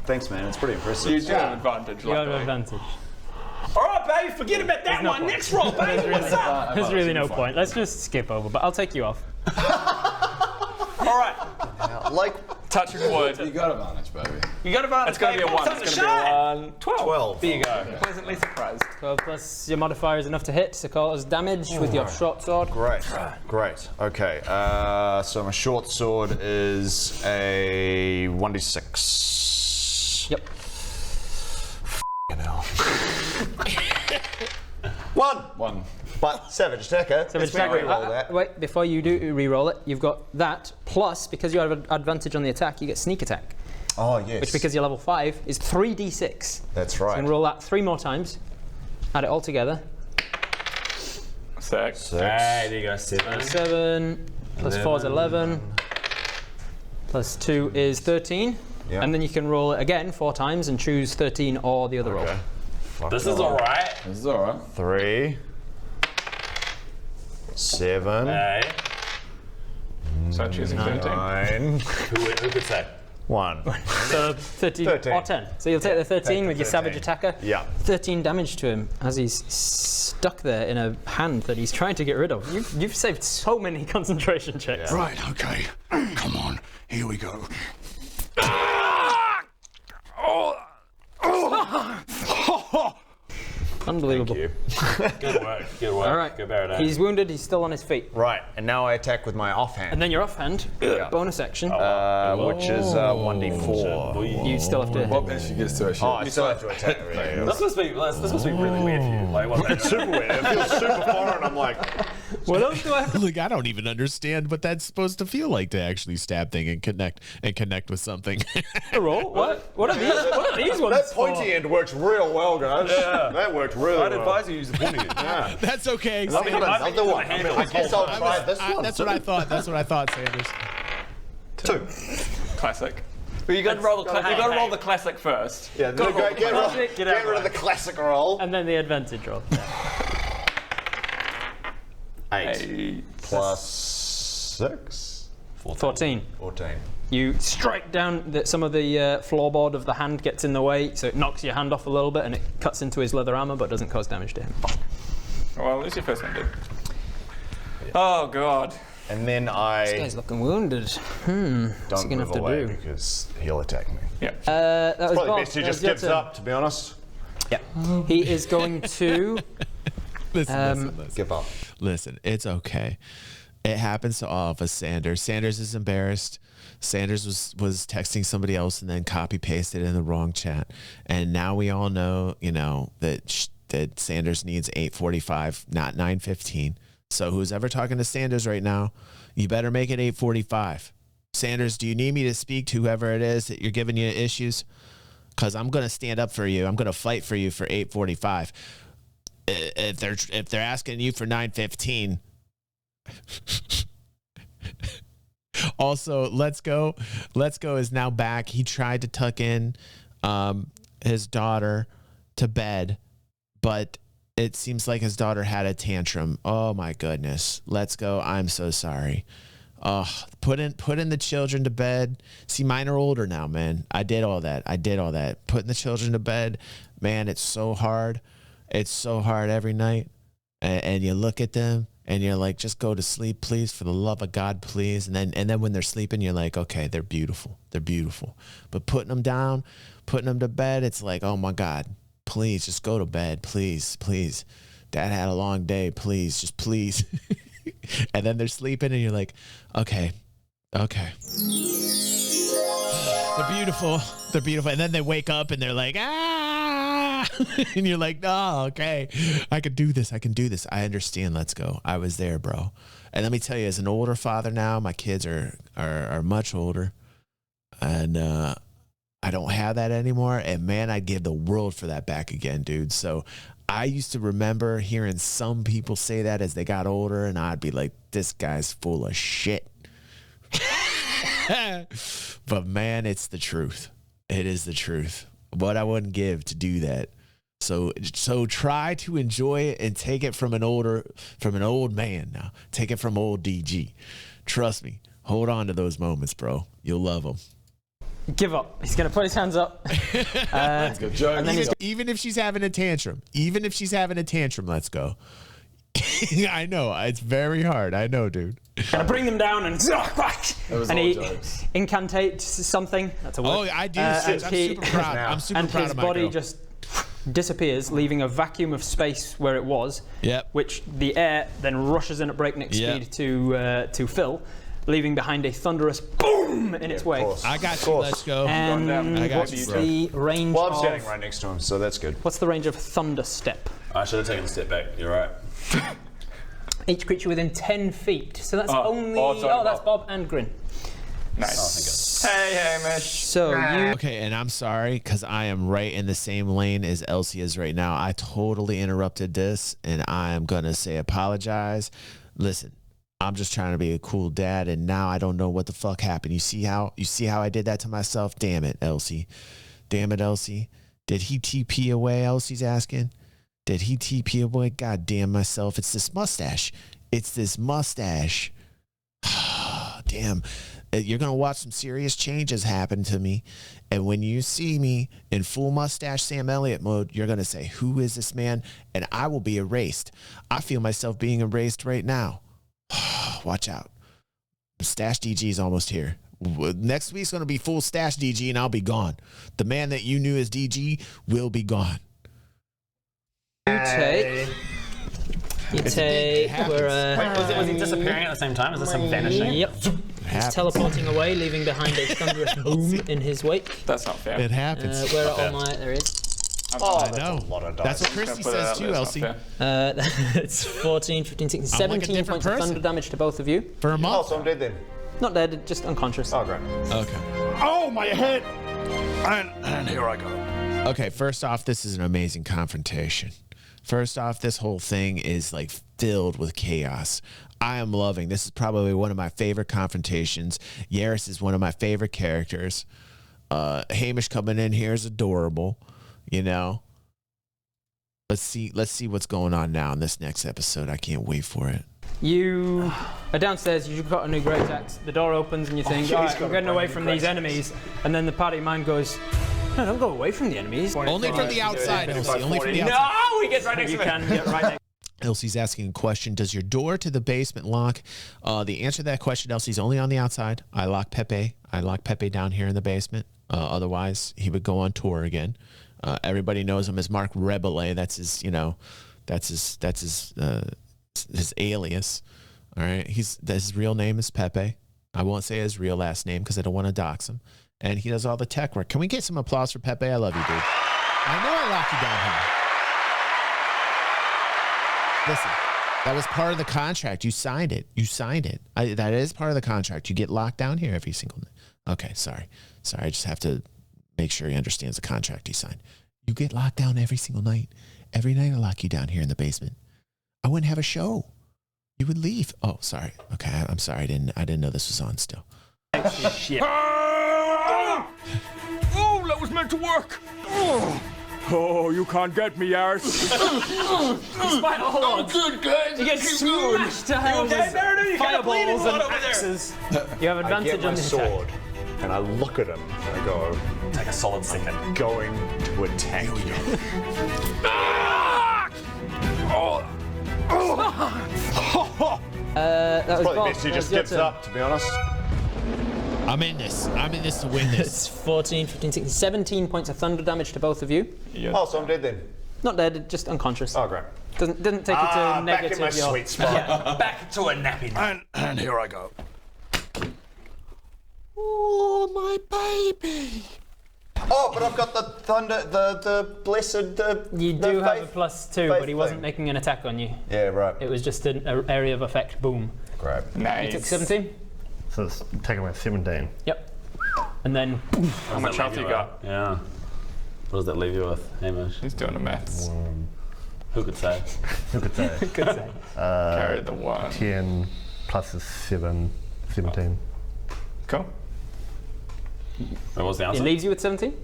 Thanks, man. It's pretty impressive. You do have advantage. You have an advantage. All right, baby. Forget about that one. Next roll, baby. What's up? There's really no point. Let's just skip over, but I'll take you off. All right. Like, touching wood. You got advantage, baby. You got advantage. It's going to be a 1. It's going to be a 12. There you go. Pleasantly surprised. 12 plus your modifier is enough to hit to cause damage with your short sword. great. Great. Okay. So my short sword is a 1d6. Yep. Hell. 1. But savage attacker. Savage Let's attacker. re-roll that. Wait, before you do re-roll it, you've got that plus because you have an advantage on the attack, you get sneak attack. Oh yes. Which, because you're level 5, is 3d6. That's So right. you can roll that 3 more times. Add it all together. 6. Hey, there you go. 7. 7 plus 4 is 11. Plus 2 is 13. Yeah. And then you can roll it again 4 times and choose 13 or the other roll. This is all right. This is all right. 3. 7. Hey. So choosing 13. 9. Who could say? 1. So 13 or 10. So you'll take the 13 with your savage attacker. Yeah. 13 damage to him as he's stuck there in a hand that he's trying to get rid of. You've saved so many concentration checks. Yeah. Right, okay. Come on. Here we go. Unbelievable. Thank you. Good work. Good work. All right. Good Baradine. He's wounded. He's still on his feet. Right, and now I attack with my offhand. And then your offhand, bonus action. Which is 1d4. You still have to. What actually gets to it? Oh, I still have to attack. This must be really weird for you. Like, what? It's super weird. It feels super foreign. I'm like, What else do I have? Like, I don't even understand what that's supposed to feel like to actually stab thing and connect with something. to roll? What are these? What are these ones? that pointy end works real well, guys. Yeah. That worked really well. I'd advise you use the pointy end. Yeah. That's okay. I'll give another one. I guess I'll try this one. That's what I thought. That's what I thought, Sanders. 2. Classic. But you got to roll the classic first. Yeah, get rid of the classic roll. And then the advantage roll. 8 plus 6. 14. 14. You strike down some of the floorboard of the hand gets in the way, so it knocks your hand off a little bit and it cuts into his leather armor, but doesn't cause damage to him. Well, at least your first one did. Oh god. And then This I guy's looking wounded. What's he don't gonna move have to away do? because he'll attack me. Yeah. That was Probably Bob. best he That just was your gives turn. up, to be honest. Yeah. He is going to. Listen. Give up. Listen, it's okay. It happens to all of us, Sanders. Sanders is embarrassed. Sanders was texting somebody else and then copy pasted in the wrong chat. And now we all know, that Sanders needs 8:45, not 9:15. So who's ever talking to Sanders right now, you better make it 8:45. Sanders, do you need me to speak to whoever it is that you're giving you issues? Because I'm going to stand up for you. I'm going to fight for you for 8:45. If they're asking you for 9:15, Also, Let's Go is now back. He tried to tuck in his daughter to bed, but it seems like his daughter had a tantrum. Oh my goodness. Let's Go. I'm so sorry. Put in the children to bed. See, mine are older now, man. I did all that. Putting the children to bed, man, it's so hard. It's so hard every night. And you look at them and you're like, just go to sleep, please, for the love of God, please. And then when they're sleeping, you're like, okay, they're beautiful. They're beautiful. But putting them down, putting them to bed, it's like, oh my God, please just go to bed. Please, please. Dad had a long day. Please, just please. And then they're sleeping and you're like, okay. They're beautiful. They're beautiful. And then they wake up and they're like, ah. And you're like, oh, okay. I can do this. I understand. Let's go. I was there, bro. And let me tell you, as an older father now, my kids are much older. And I don't have that anymore. And man, I'd give the world for that back again, dude. So I used to remember hearing some people say that as they got older, and I'd be like, this guy's full of shit. But man, it's the truth. It is the truth. What I wouldn't give to do that. So try to enjoy it and take it from an old man now. Take it from old DG. Trust me. Hold on to those moments, bro. You'll love them. Give up. He's going to put his hands up. Let's go, Joe. And then even if she's having a tantrum, let's go. I know. It's very hard. I know, dude. Gonna bring them down and he incantates something. That's a word. Oh, I do. I'm super proud. I'm super proud of my body girl. just disappears, leaving a vacuum of space where it was. Yep. Which the air then rushes in at breakneck speed to fill, leaving behind a thunderous boom in its wake. I got you. Let's go. And I got what's you, bro. the range Well, I'm of... standing right next to him, so that's good. What's the range of thunder step? I should have taken a step back. You're right. Each creature within 10 feet. So that's only... that's Bob and Grin. Nice. Hey, Hamish. So you... Okay, and I'm sorry, because I am right in the same lane as Elsie is right now. I totally interrupted this, and I am going to say apologize. Listen, I'm just trying to be a cool dad, and now I don't know what the fuck happened. You see how I did that to myself? Damn it, Elsie. Damn it, Elsie. Did he TP away, Elsie's asking? Did he TP away? God damn myself. It's this mustache. Damn. You're going to watch some serious changes happen to me. And when you see me in full mustache Sam Elliott mode, you're going to say, who is this man? And I will be erased. I feel myself being erased right now. Watch out. Stash DG is almost here. Next week's going to be full Stash DG and I'll be gone. The man that you knew as DG will be gone. You take... Was he disappearing at the same time? Is this him vanishing? Yep. He's teleporting away, leaving behind a thunderous boom in his wake. That's not fair. It happens. Where are all my... There is. I know. That's what Christy says too, Elsie. It's 14, 15, 16, 17 points of thunder damage to both of you. For a month. Oh, so I'm dead then. Not dead, just unconscious. Oh, great. Okay. Oh, my head! And here I go. Okay, first off, this is an amazing confrontation. First off, this whole thing is like filled with chaos. I am loving. This is probably one of my favorite confrontations. Yarris is one of my favorite characters. Hamish coming in here is adorable. You know. Let's see what's going on now in this next episode. I can't wait for it. You are downstairs, you've got a new great axe. The door opens and you think, all right, I'm getting away from these enemies. And then the party mind goes, no, don't go away from the enemies. Only from the outside, Elsie. Only from the outside. No, he gets right next to me. You can get right next. Elsie's asking a question. Does your door to the basement lock? The answer to that question, Elsie's only on the outside. I lock PePe. I lock PePe down here in the basement. Otherwise, he would go on tour again. Everybody knows him as Mark Rebele. That's his, that's his alias. All right. His real name is PePe. I won't say his real last name because I don't want to dox him. And he does all the tech work. Can we get some applause for PePe? I love you, dude. I know I locked you down here. Listen, that was part of the contract. You signed it. That is part of the contract. You get locked down here every single night. Okay, sorry. I just have to make sure he understands the contract he signed. You get locked down every single night. Every night I lock you down here in the basement. I wouldn't have a show. You would leave. Oh, sorry. Okay, I'm sorry. I didn't know this was on still. Shit. Oh, that was meant to work. Oh, you can't get me, Yarris. Despite all odds, good, guys. you get smashed to hell with fireballs and axes. You have I advantage get my on the sword and I look at him and I go, Take a solid second. I'm going to attack you. That was Probably Bob. best he That just was your gives turn. up, to be honest. I'm in this. I'm in this to win this. It's 14, 15, 16, 17 points of thunder damage to both of you. Oh, so I'm dead then. Not dead, just unconscious. Oh, great. Didn't take you to negative. Back in my sweet spot. Back to a nappy. And here I go. Oh, my baby. Oh, but I've got the thunder, the blessed, You the do have a faith- +2, but he wasn't making an attack on you. Yeah, right. It was just an area of effect. Boom. Great. You took 17? So it's taking away 17. Yep. And then How much health you got? Yeah. What does that leave you with, Hamish? He's doing the maths. Who could say? Who could say? could say. Carry the 1. 10 plus is 7, 17. Cool. What was the It answer? leaves you with 17?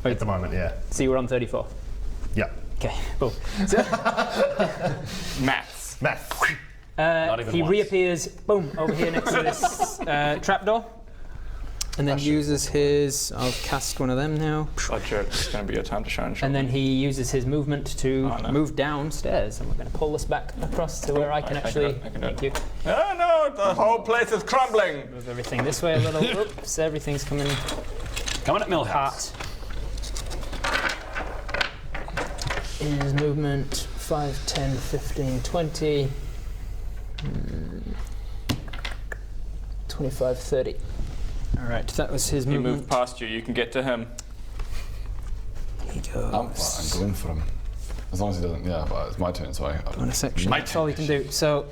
At the moment, yeah. So you were on 34. Yeah. Okay, boom. So, Maths. Math. even he once. reappears, boom, over here next to this trapdoor. And then uses his, I'll cast one of them now. Roger, it's going to be your time to shine. And then he uses his movement to no. move downstairs. And we're going to pull this back across to where I can actually I can do it. make you Oh no, the whole place is crumbling. move everything this way a little. Oops, everything's coming Coming at Millhouse. apart. His movement 5, 10, 15, 20, 25, 30. All right, that was his He movement. moved past you. You can get to him. He goes. I'm fine. Go in for him. As long as he doesn't. Yeah, but it's my turn, so I. Bonus section. My That's all you can do. So,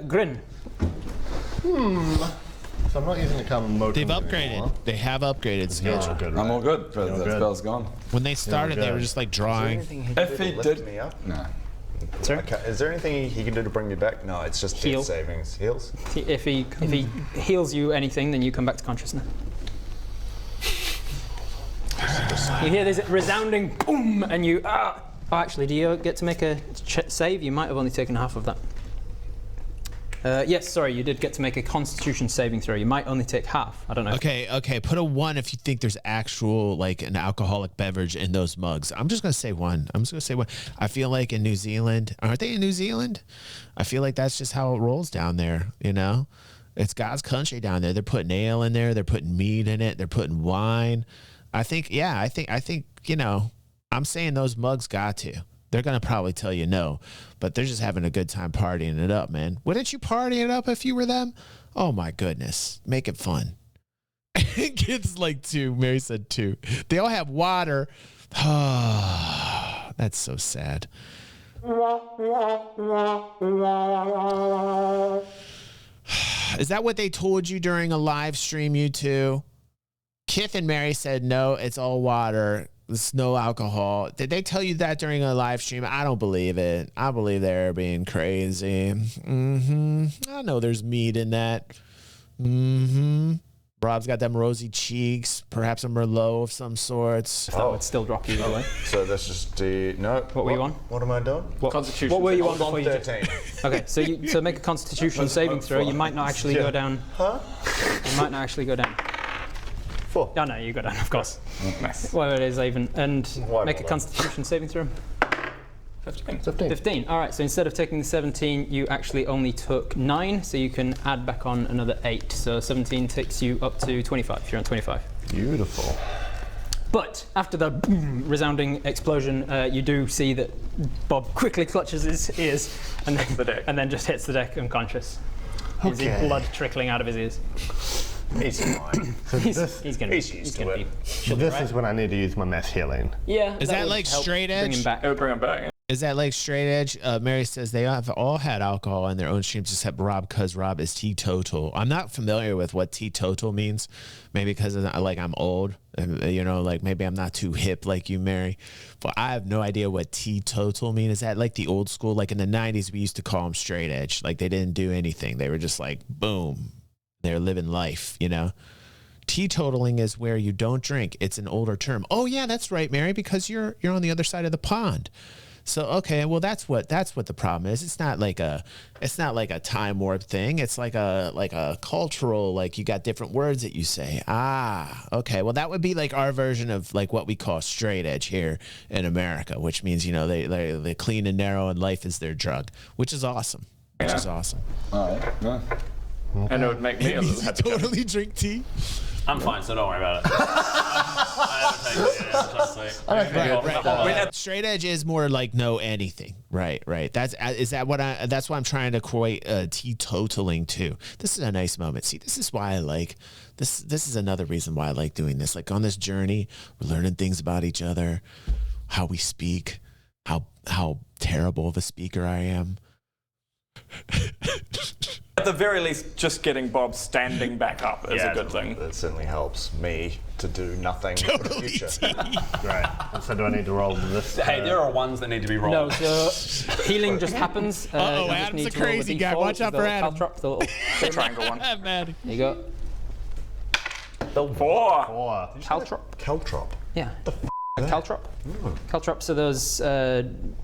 Grin. So I'm not using the common mode. They've upgraded. They have upgraded schedule. Good, I'm all good, but You're that good. spell's gone. When they started, they good. were just like drawing. If he did. me up? Nah. Okay. Is there anything he can do to bring me back? No, it's just Heal. death savings. Heals? If he heals you anything, then you come back to consciousness. You hear this resounding boom, and you Oh, actually, do you get to make a save? You might have only taken half of that. Yes, sorry, you did get to make a Constitution saving throw. You might only take half. I don't know. Okay. Put a 1 if you think there's actual like an alcoholic beverage in those mugs. I'm just gonna say 1. I feel like in New Zealand, aren't they in New Zealand? I feel like that's just how it rolls down there. You know, it's God's country down there. They're putting ale in there. They're putting meat in it. They're putting wine. I think. You know, I'm saying those mugs got to. They're going to probably tell you no, but they're just having a good time partying it up, man. Wouldn't you party it up if you were them? Oh, my goodness. Make it fun. Kids like 2. Mary said 2. They all have water. That's so sad. Is that what they told you during a live stream, you two? Kith and Mary said, no, it's all water. There's no alcohol. Did they tell you that during a live stream? I don't believe it. I believe they're being crazy. I know there's meat in that. Rob's got them rosy cheeks, perhaps a Merlot of some sorts. That would still drop you either way. So that's just the no. What were you on? What am I doing? Constitution. What were you on I was before on you did? 13. Okay, so make a Constitution saving throw. You might not actually go down. Huh? You might not actually go down. 4. Oh no, you go down, of course. Nice. Well, it is even. And Why make a bother? Constitution saving throw. 15. 15. All right. So instead of taking the 17, you actually only took 9. So you can add back on another 8. So 17 takes you up to 25. You're on 25. Beautiful. But after the boom, resounding explosion, you do see that Bob quickly clutches his ears and then just hits the deck unconscious. You see blood trickling out of his ears. He's fine. He's gonna He's used to be. it. She'll be This right. is when I need to use my mass healing. Yeah. Is that would like help straight bring edge? him back. It would bring him back. Is that like straight edge? Mary says they have all had alcohol in their own streams except Rob, because Rob is teetotal. I'm not familiar with what teetotal means. Maybe because like I'm old, you know, like maybe I'm not too hip like you, Mary. But I have no idea what teetotal means. Is that like the old school? Like in the 90s, we used to call them straight edge. Like they didn't do anything. They were just like, boom. They're living life, you know? Teetotaling is where you don't drink. It's an older term. Oh yeah, that's right, Mary, because you're on the other side of the pond. So okay, well that's what the problem is. It's not like a time warp thing. It's like a cultural, like you got different words that you say. Ah, okay. Well, that would be like our version of like what we call straight edge here in America, which means they clean and narrow and life is their drug, which is awesome. Which is awesome. All right. Yeah. Okay. And it would make me a little happy. Totally drink tea. I'm fine, so don't worry about it. Right. Straight edge is more like no anything. Right. That's why I'm trying to equate teetotaling to. This is a nice moment. See, this is why I like this. This is another reason why I like doing this. Like on this journey, we're learning things about each other, how we speak, how terrible of a speaker I am. At the very least, just getting Bob standing back up is a good thing. That certainly helps me to do nothing for the future. Right. So do I need to roll this? Hey, there are ones that need to be rolled. No, so healing just happens. Adam's a crazy guy. Watch out for Adam. The triangle one. There you go. Four. Caltrop. Yeah. Caltrop. Caltrops are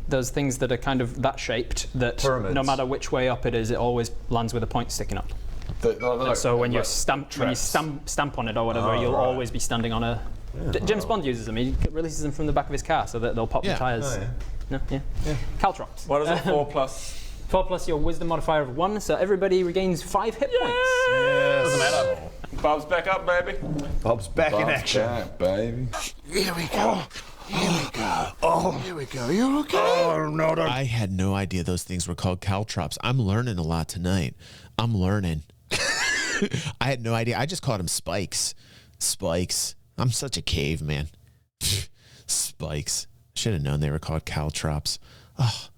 those things that are kind of that shaped that no matter which way up it is, it always lands with a point sticking up. So when you stamp on it or whatever, you'll always be standing on a. James Bond uses them. He releases them from the back of his car so that they'll pop the tires. No, Caltrops. What is it? 4 plus. 4 plus your wisdom modifier of 1, so everybody regains 5 hit points. Doesn't matter. Bob's back up, baby. Bob's back in action. Back, baby. Here we go. Here we go. Oh, here we go. You okay? Oh, no. I had no idea those things were called caltrops. I'm learning a lot tonight. I'm learning. I had no idea. I just called them spikes. Spikes. I'm such a caveman. Spikes. Should have known they were called caltrops. Oh.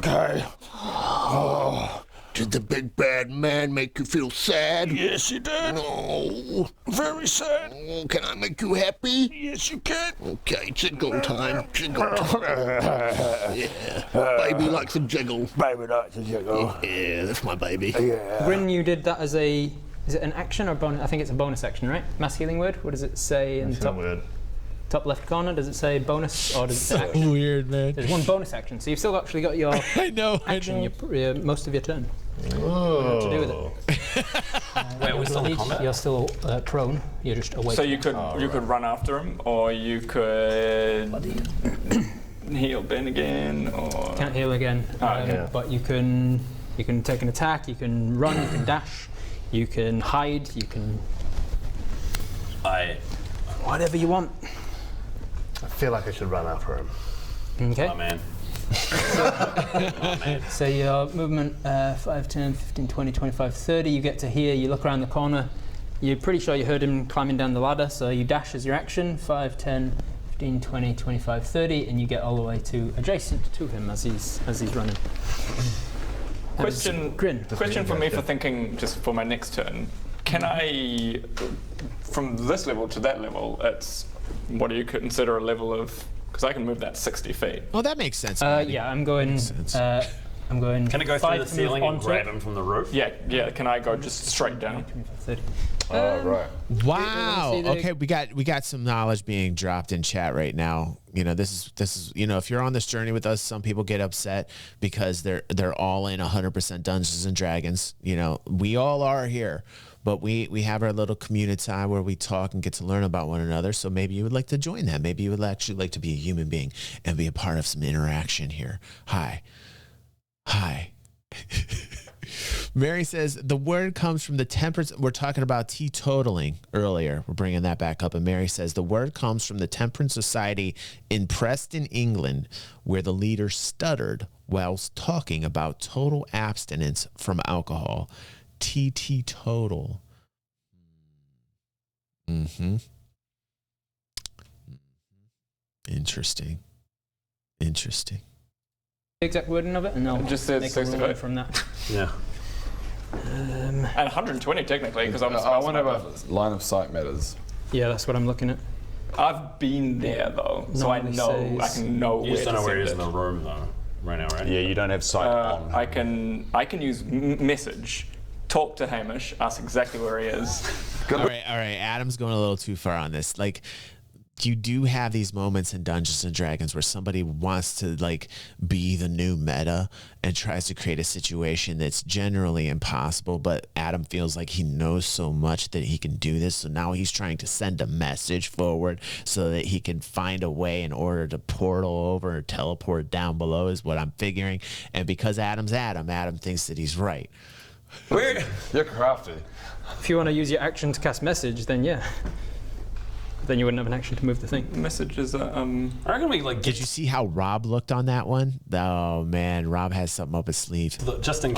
Okay. Oh. Did the big bad man make you feel sad? Yes, he did. No. Very sad. Oh, can I make you happy? Yes, you can. Okay, jiggle time. Jiggle time. Yeah. Baby likes a jiggle. Baby likes a jiggle. Yeah, that's my baby. Yeah. Grin, you did that as a. Is it an action or a bonus? I think it's a bonus action, right? Mass healing word? What does it say in the top left corner? Does it say bonus or does it say action? Weird, man. There's one bonus action, so you've still actually got your action most of your turn. Oh. To do with it. Wait, are we still in combat? You're still prone. You're just awake. So you could run after him, or you could heal Ben again, or Can't heal again. But you can take an attack. You can run. You can dash. You can hide. You can. Whatever you want. I feel like I should run after him. Okay. Oh man. So your movement 5, 10, 15, 20, 25, 30, you get to here, you look around the corner, you're pretty sure you heard him climbing down the ladder, so you dash as your action, 5, 10, 15, 20, 25, 30, and you get all the way to adjacent to him as he's running. Question for me for thinking just for my next turn. Can I, from this level to that level, it's, what do you consider a level of, because I can move that 60 feet. Oh, that makes sense. Yeah, I'm going. I'm going. Can it go through the ceiling and grab him from the roof? Yeah. Can I go just straight down? 30. Oh, right. Wow. Okay, we got some knowledge being dropped in chat right now. This is if you're on this journey with us, some people get upset because they're all in 100% Dungeons and Dragons. We all are here. But we have our little community time where we talk and get to learn about one another. So maybe you would like to join that. Maybe you would actually like to be a human being and be a part of some interaction here. Hi. Mary says, the word comes from the temperance. We're talking about teetotaling earlier. We're bringing that back up. And Mary says, the word comes from the Temperance Society in Preston, England, where the leader stuttered whilst talking about total abstinence from alcohol. Teetotal. Interesting. Exact wording of it, and I'll just said make 65 from that. Yeah. And 120 technically, because I'm. I wonder if line of sight matters. Yeah, that's what I'm looking at. I've been there though, so I know I can know. You just don't know where he is in the room though, right now, right? Yeah, you don't have sight on. I can use message talk to Hamish, ask exactly where he is. All right. Adam's going a little too far on this. Like, you do have these moments in Dungeons and Dragons where somebody wants to like be the new meta and tries to create a situation that's generally impossible, but Adam feels like he knows so much that he can do this, so now he's trying to send a message forward so that he can find a way in order to portal over or teleport down below is what I'm figuring. And because Adam's Adam thinks that he's right. You're crafty. If you want to use your action to cast message, then yeah. Then you wouldn't have an action to move the thing. Messages are, I reckon we like. Did you see how Rob looked on that one? Oh man, Rob has something up his sleeve. Just in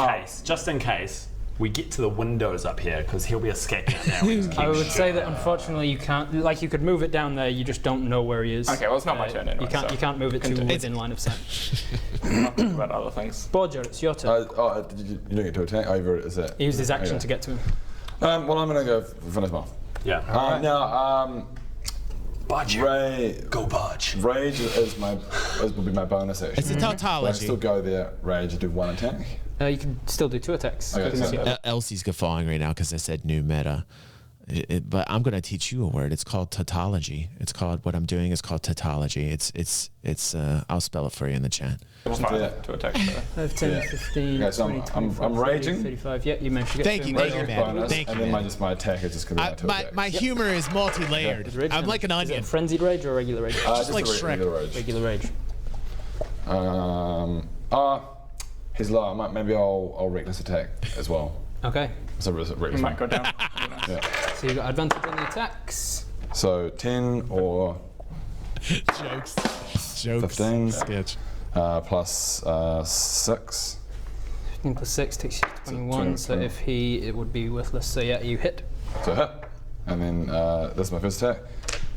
case, we get to the windows up here because he'll be escaping it now. I would say that unfortunately you can't. Like you could move it down there, you just don't know where he is. Okay, well it's not my turn anyway. You can't move it to within line of sight. I'm not thinking about other things. Borgia, it's your turn. You don't get to attack. Is that? He used his action to get to him. Well, I'm gonna go finish him off. Yeah. Now, Budge. Go Budge. Rage will be my bonus action. It's a tautology. I still go there. Rage and do 1 attack. You can still do 2 attacks. Okay, so Elsie's gafawing right now because I said new meta. But I'm going to teach you a word. It's called tautology. What I'm doing is called tautology. I'll spell it for you in the chat. It's fine to attack. 5, 10, 15, Okay, so 20, I'm 25, raging. 30, 35. Yeah, you managed to get Thank to you, him. man. Thank you, and then man. my attack is just going to be attack. My humor is multi-layered. Rage I'm damage. like an Is it onion. a frenzied rage or a regular rage? Just like Shrek. Regular rage. He's low. Maybe I'll reckless attack as well. Okay. So reckless. You might go down. Yeah. So you've got advantage on the attacks. So 10 or Jokes. 15. Sketch. Plus 6. 15 plus 6 takes you to 21. So if it would be worthless. So yeah, you hit. So hit. And then this is my first attack.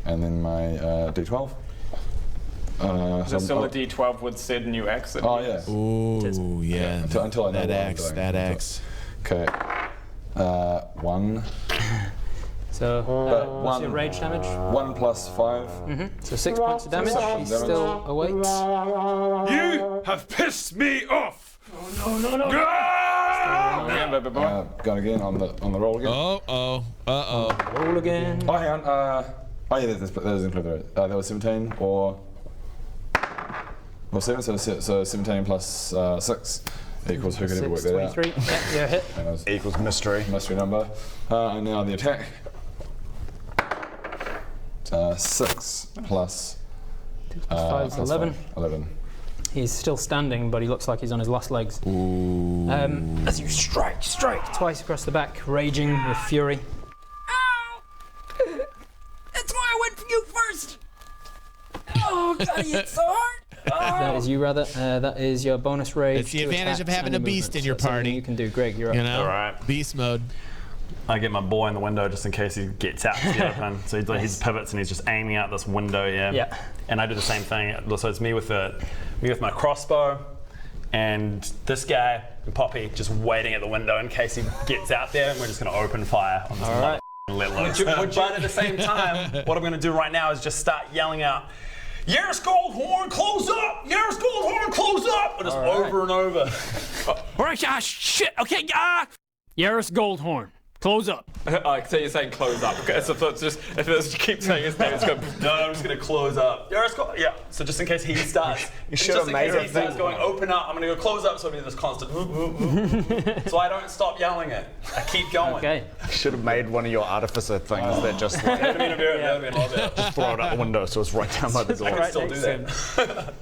And then my D12. Is it still a D12 with said new X? Oh, yeah. Ooh, yeah. Until I know that X. Okay. 1. So what's your rage damage? 1 plus 5. So 6 points of damage. He's still awake. You have pissed me off! No. Going again on the roll again. Roll again. Oh, hang on. There's included. That was 17 or 7. So 17 plus 6 equals who can ever work that out. 23. Yeah, you're hit. Equals mystery number. And now the attack. 6 plus 5 is 11. 11. He's still standing, but he looks like he's on his last legs. As you strike twice across the back, raging with fury. Ow! That's why I went for you first! Oh, God, he hit so hard! That is you, rather. That is your bonus rage. It's the advantage of attacks having and a beast in your That's something party. You can do, Greg. You're up. You know? All right. Beast mode. I get my boy in the window just in case he gets out to the open. So he pivots and he's just aiming out this window, Yeah. And I do the same thing. So it's me with my crossbow, and this guy, PePe, just waiting at the window in case he gets out there, and we're just going to open fire on this right. let loose. But at the same time, what I'm going to do right now is just start yelling out, Yarris Goldhorn, close up! Yarris Goldhorn, close up! And just over and over. All right, shit, okay, Yarris Goldhorn, close up. So you're saying close up. Okay, so if you keep saying his name, it's going to... No, I'm just going to close up. Yarris yeah. So just in case he starts, You should have made he starts going open up, I'm going to go close up, so it'll be this constant so I don't stop yelling it. I keep going. Okay. Should have made one of your artificer things that just like, That'd have been a little bit. just throw it out the window so it's right down by the door. I can still do that.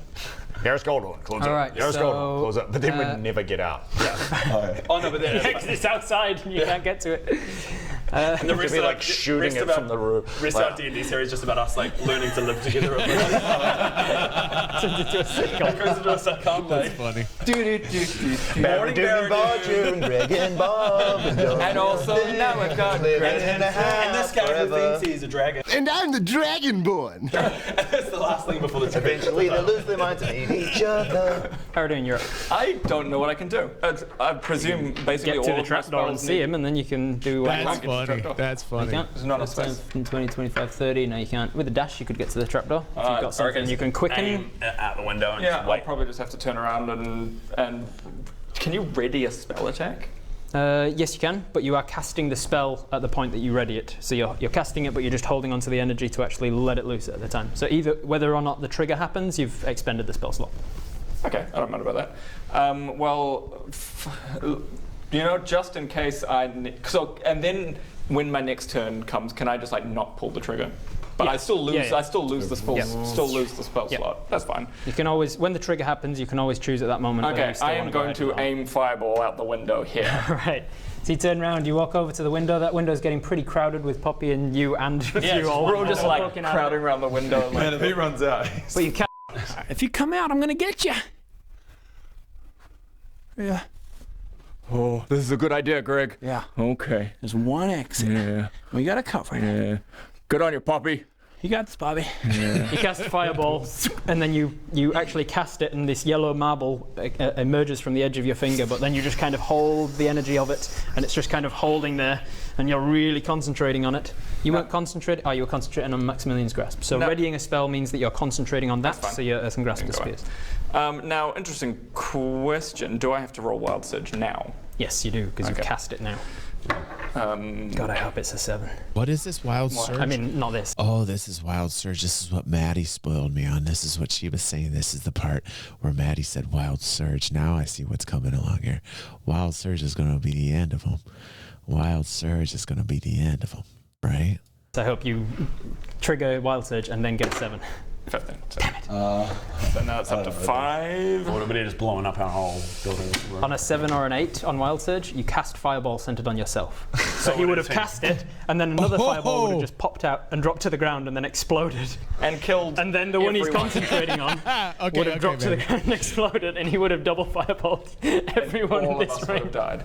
Yarris Goldhorn, close All up. right, Yarris so, Goldhorn, close up. But then we'd never get out. Oh no, but then It's outside and you can't get to it. and the We'd rest be of like shooting it from the roof. Rest of our D&D series is just about us like learning to live together. Turns into a sitcom. It goes into a sitcom. That's funny. Morning, June, Greg and Bob. And also now we've got and this guy who thinks he's a dragon. And I'm the Dragonborn. That's the last thing before the Eventually they lose their minds and eat each other. Paradine, you're up. I don't know what I can do. I presume basically Get all to the of my trapdoor and spells see need- him, and then you can do what you That's want. funny. That's You funny. can't. There's not a That's space. 10, 20, 25, 30. No, you can't. With a dash, you could get to the trapdoor. If you've got something okay. you can quicken. aim out the window and Yeah, just I'll wait. probably just have to turn around and can you ready a spell attack? Yes, you can, but you are casting the spell at the point that you ready it. So you're casting it, but you're just holding onto the energy to actually let it loose at the time. So either whether or not the trigger happens, you've expended the spell slot. Okay, I don't mind about that. Just in case and then when my next turn comes, can I just like not pull the trigger? But I still lose. Yeah, yeah. I still lose the spell slot. That's fine. You can always, when the trigger happens, you can always choose at that moment. Okay, I am going to aim fireball out the window here. Right. So you turn around, you walk over to the window. That window's getting pretty crowded with Poppy and you and you all. We're all just like crowding around the window. Man, if he runs out. But you can't. If you come out, I'm gonna get you. Yeah. Oh, this is a good idea, Greg. Yeah. Okay. There's one exit. Yeah. We gotta cover it. Yeah. Good on you, Poppy. You got this, Bobby. Yeah. You cast fireball, and then you actually cast it, and this yellow marble emerges from the edge of your finger. But then you just kind of hold the energy of it, and it's just kind of holding there, and you're really concentrating on it. You weren't concentrating. Oh, you were concentrating on Maximilian's Grasp. So readying a spell means that you're concentrating on that, so your Earthen Grasp disappears. Now, interesting question. Do I have to roll Wild Surge now? Yes, you do, because you've cast it now. God, I hope it's a 7. What is this Wild Surge? I mean, not this. Oh, this is Wild Surge. This is what Maddie spoiled me on. This is what she was saying. This is the part where Maddie said Wild Surge. Now I see what's coming along here. Wild Surge is going to be the end of them. Wild Surge is going to be the end of them, right? So I hope you trigger Wild Surge and then get a 7. 15. Damn it. So now it's up to 5. Or would it just blowing up our whole building? On a 7 or an 8 on Wild Surge, you cast Fireball centered on yourself. So he would have cast it, and then another Fireball would have just popped out and dropped to the ground and then exploded. And killed. And then the one he's concentrating on would have dropped to the ground and exploded, and he would have double Fireballed everyone in this would room. have died.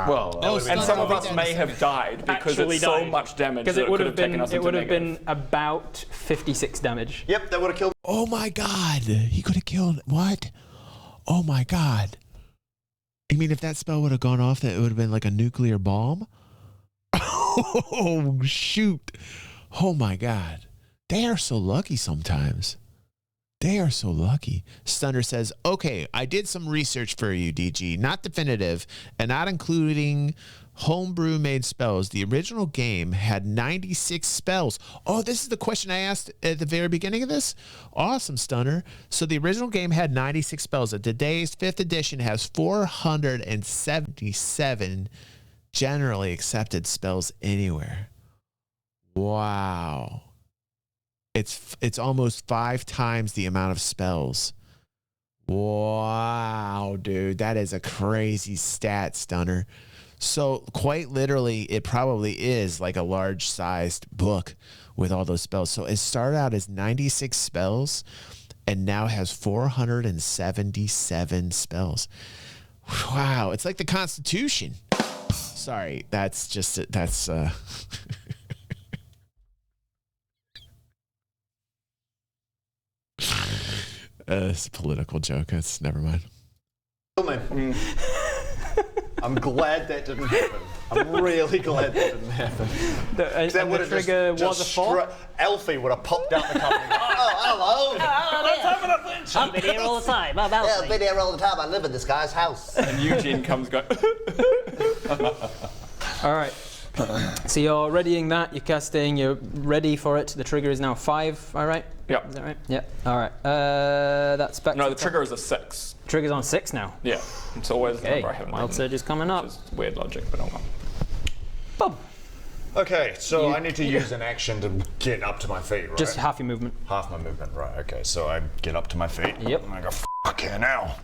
Well, and some of us may have died because it's so much damage that it would have taken us into It would have negative. been about 56 damage. Yep, that would have killed. Oh my God. He could have killed. What? Oh my God. I mean, if that spell would have gone off, that it would have been like a nuclear bomb? Oh, shoot. Oh my God. They are so lucky sometimes. They are so lucky. Stunner says, okay, I did some research for you, DG. Not definitive and not including homebrew made spells. The original game had 96 spells. Oh, this is the question I asked at the very beginning of this? Awesome, Stunner. So the original game had 96 spells. Today's 5th edition has 477 generally accepted spells anywhere. Wow. It's almost 5 times the amount of spells. Wow, dude. That is a crazy stat, Stunner. So quite literally, it probably is like a large-sized book with all those spells. So it started out as 96 spells and now has 477 spells. Wow, it's like the Constitution. Sorry, that's it's a political joke. It's never mind. I'm glad that didn't happen. I'm really glad that didn't happen. And the trigger was a 4? Alfie would have popped out the company. Oh, hello. I've been here all the time. I'm Alfie. Yeah, I've been here all the time. I live in this guy's house. And Eugene comes going. All right. So you're readying that. You're casting. You're ready for it. The trigger is now 5. All right. Yeah. Is that right? Yeah. All right. That's back. No, to the trigger is a 6. Trigger's on 6 now. Yeah. It's always the number I haven't. Wild Surge is coming up. Which is weird logic, but oh well. Boom. Okay, so I need to use an action to get up to my feet, right? Just half your movement. Half my movement, right. Okay, so I get up to my feet. Yep. And I go, okay, now.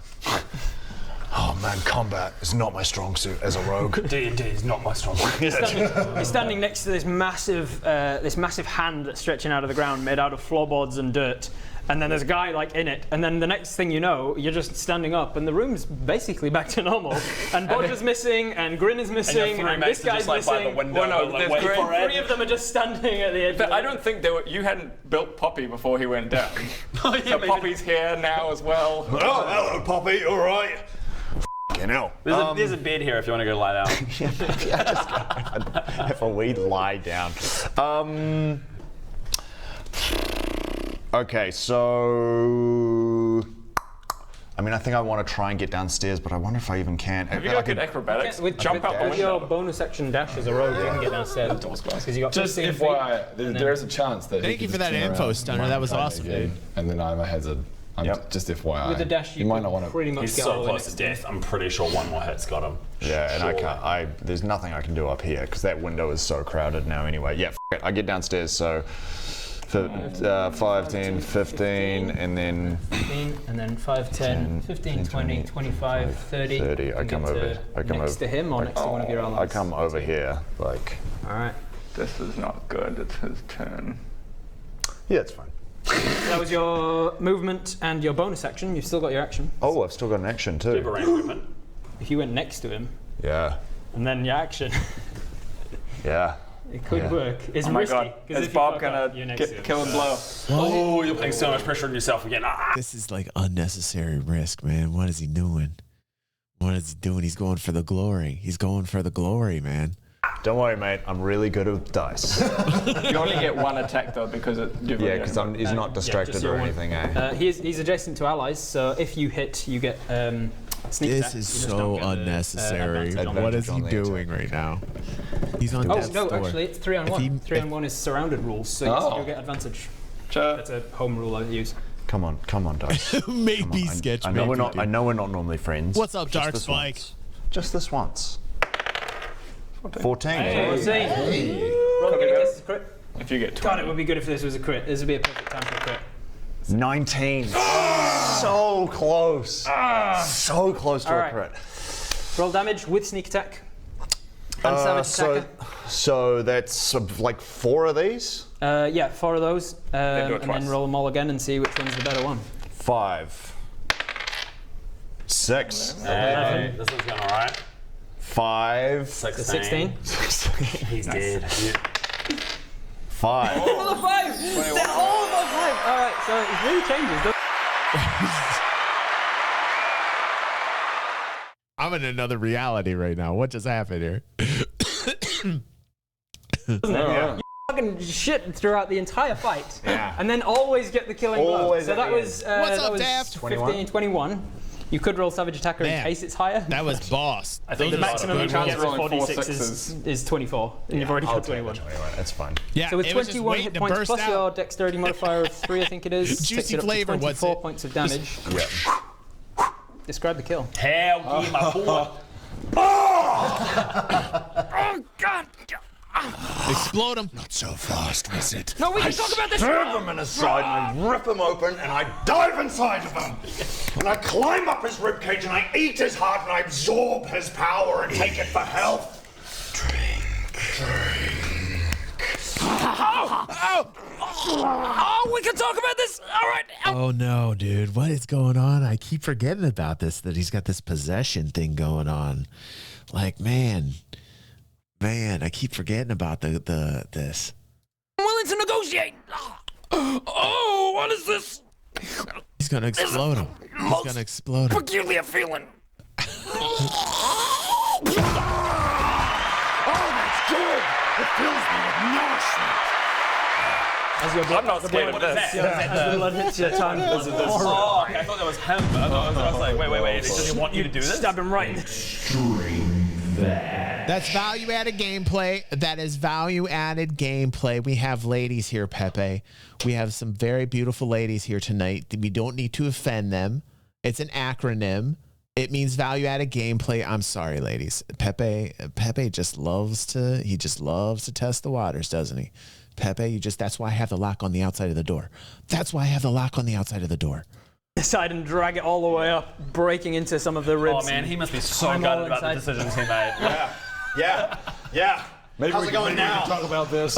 Oh man, combat is not my strong suit as a rogue. D&D is not my strong suit. You're standing next to this massive hand that's stretching out of the ground, made out of floorboards and dirt. And then there's a guy like in it, and then the next thing you know, you're just standing up, and the room's basically back to normal. And Bodger's missing, and Grin is missing, and this guy's missing. By the window, well, no, like, three of them are just standing at the edge. I don't think you hadn't built Poppy before he went down. Oh, yeah, so Poppy's here now as well. Oh, hello, Poppy. All right. F***ing hell. There's a bed here if you want to go lie down. If we lie down. Okay, so I mean, I think I want to try and get downstairs, but I wonder if I even can. Have you got good acrobatics? Jump out the With window. your bonus action dash as a rogue, you can get downstairs. Because you got Just 15 FYI, feet. there is a chance that. Thank you for that info, Stunner. That was awesome, dude. And then I'm a hazard. Just FYI. With the dash, you might not want to. pretty much He's get so all the way close to death. I'm pretty sure one more hit's got him. Yeah, and I can't. There's nothing I can do up here because that window is so crowded now. Anyway, yeah, it. I get downstairs. So, 5, 10, 15, and then 15, and then 5, 10, 15, 20, 25, 30. 30. I come over. I come next over. to him or next to one of your allies? I come over here, like. All right. This is not good. It's his turn. Yeah, it's fine. That was your movement and your bonus action. You've still got your action. Oh, I've still got an action too. Super range movement. If you went next to him, Yeah. and then your action, Yeah. it could work. It's Oh my risky. god. 'cause Is if you Bob fuck gonna up, you're next to him. get killed blow? Oh, you're putting so much pressure on yourself again. This is like unnecessary risk, man. What is he doing? What is he doing? He's going for the glory. He's going for the glory, man. Don't worry, mate. I'm really good with dice. You only get one attack though because it. Yeah, because he's not distracted just or your one. anything, eh? He's adjacent to allies, so if you hit, you get sneak attack. This is You just so don't get the, unnecessary. advantage on What that. is he doing right now? He's on Oh death's no, door. actually, it's 3 on 1. 3 on 1 is surrounded rules, so you'll get advantage. That's a home rule I use. Come on, dice. Maybe sketch. I know we're not. I know we're not normally friends. What's up, Just Dark this Spike? once. Just this once. 14. Roll again, this is a crit. If you get 20. God, it would be good if this was a crit. This would be a perfect time for a crit. 19. So close. So close to a crit. Roll damage with sneak attack. And savage attacker. So that's like 4 of these? Yeah, 4 of those. do it And twice. then roll them all again and see which one's the better one. 5. 6. This one's going alright. 5. 16. He's dead. 5. All the 5! They're all above 5! Alright, so it really changes, doesn't I'm in another reality right now. What just happened here? it? You fucking shit throughout the entire fight. Yeah. And then always get the killing blow. Always So at that the was, What's that up, was Daft? 15, 21. You could roll savage attacker in Man, case it's higher. That was boss. I think The there's maximum you a can lot get of for rolling 46 4 is 24. And you've already got 21. That's fine. Yeah, So with it was just 21 waiting hit to points burst plus out. your dexterity modifier of 3, I think it is. Juicy takes it up to flavor, what's 24 it? points of damage. Yeah. Describe the kill. Hell yeah, my boy. Oh, God! Explode him. Not so fast, was it? No, we can talk about this Stab now! him in his side and I rip him open and I dive inside of him. And I climb up his ribcage and I eat his heart and I absorb his power and take it for health. Oh, we can talk about this! Alright! Oh no, dude. What is going on? I keep forgetting about this, that he's got this possession thing going on. Like, man, I keep forgetting about this. I'm willing to negotiate! Oh, what is this? He's gonna explode him. He's gonna explode him. Peculiar feeling. Oh, that's good. It fills me with nourishment. As your blood, I'm not scared of this. as the blood hits your tongue. Oh, okay, I thought that was him. I was like, wait. Does he want you to do this? Stab him right in the That's value-added gameplay. That is value-added gameplay. We have ladies here, PePe. We have some very beautiful ladies here tonight. We don't need to offend them. It's an acronym. It means value-added gameplay. I'm sorry, ladies. PePe just loves to test the waters, doesn't he? PePe, that's why I have the lock on the outside of the door. That's why I have the lock on the outside of the door. side and drag it all the way up, breaking into some of the ribs. Oh man, he must be so climb all gutted about the inside. decisions he made. Yeah. Maybe How's we it going can now? talk about this.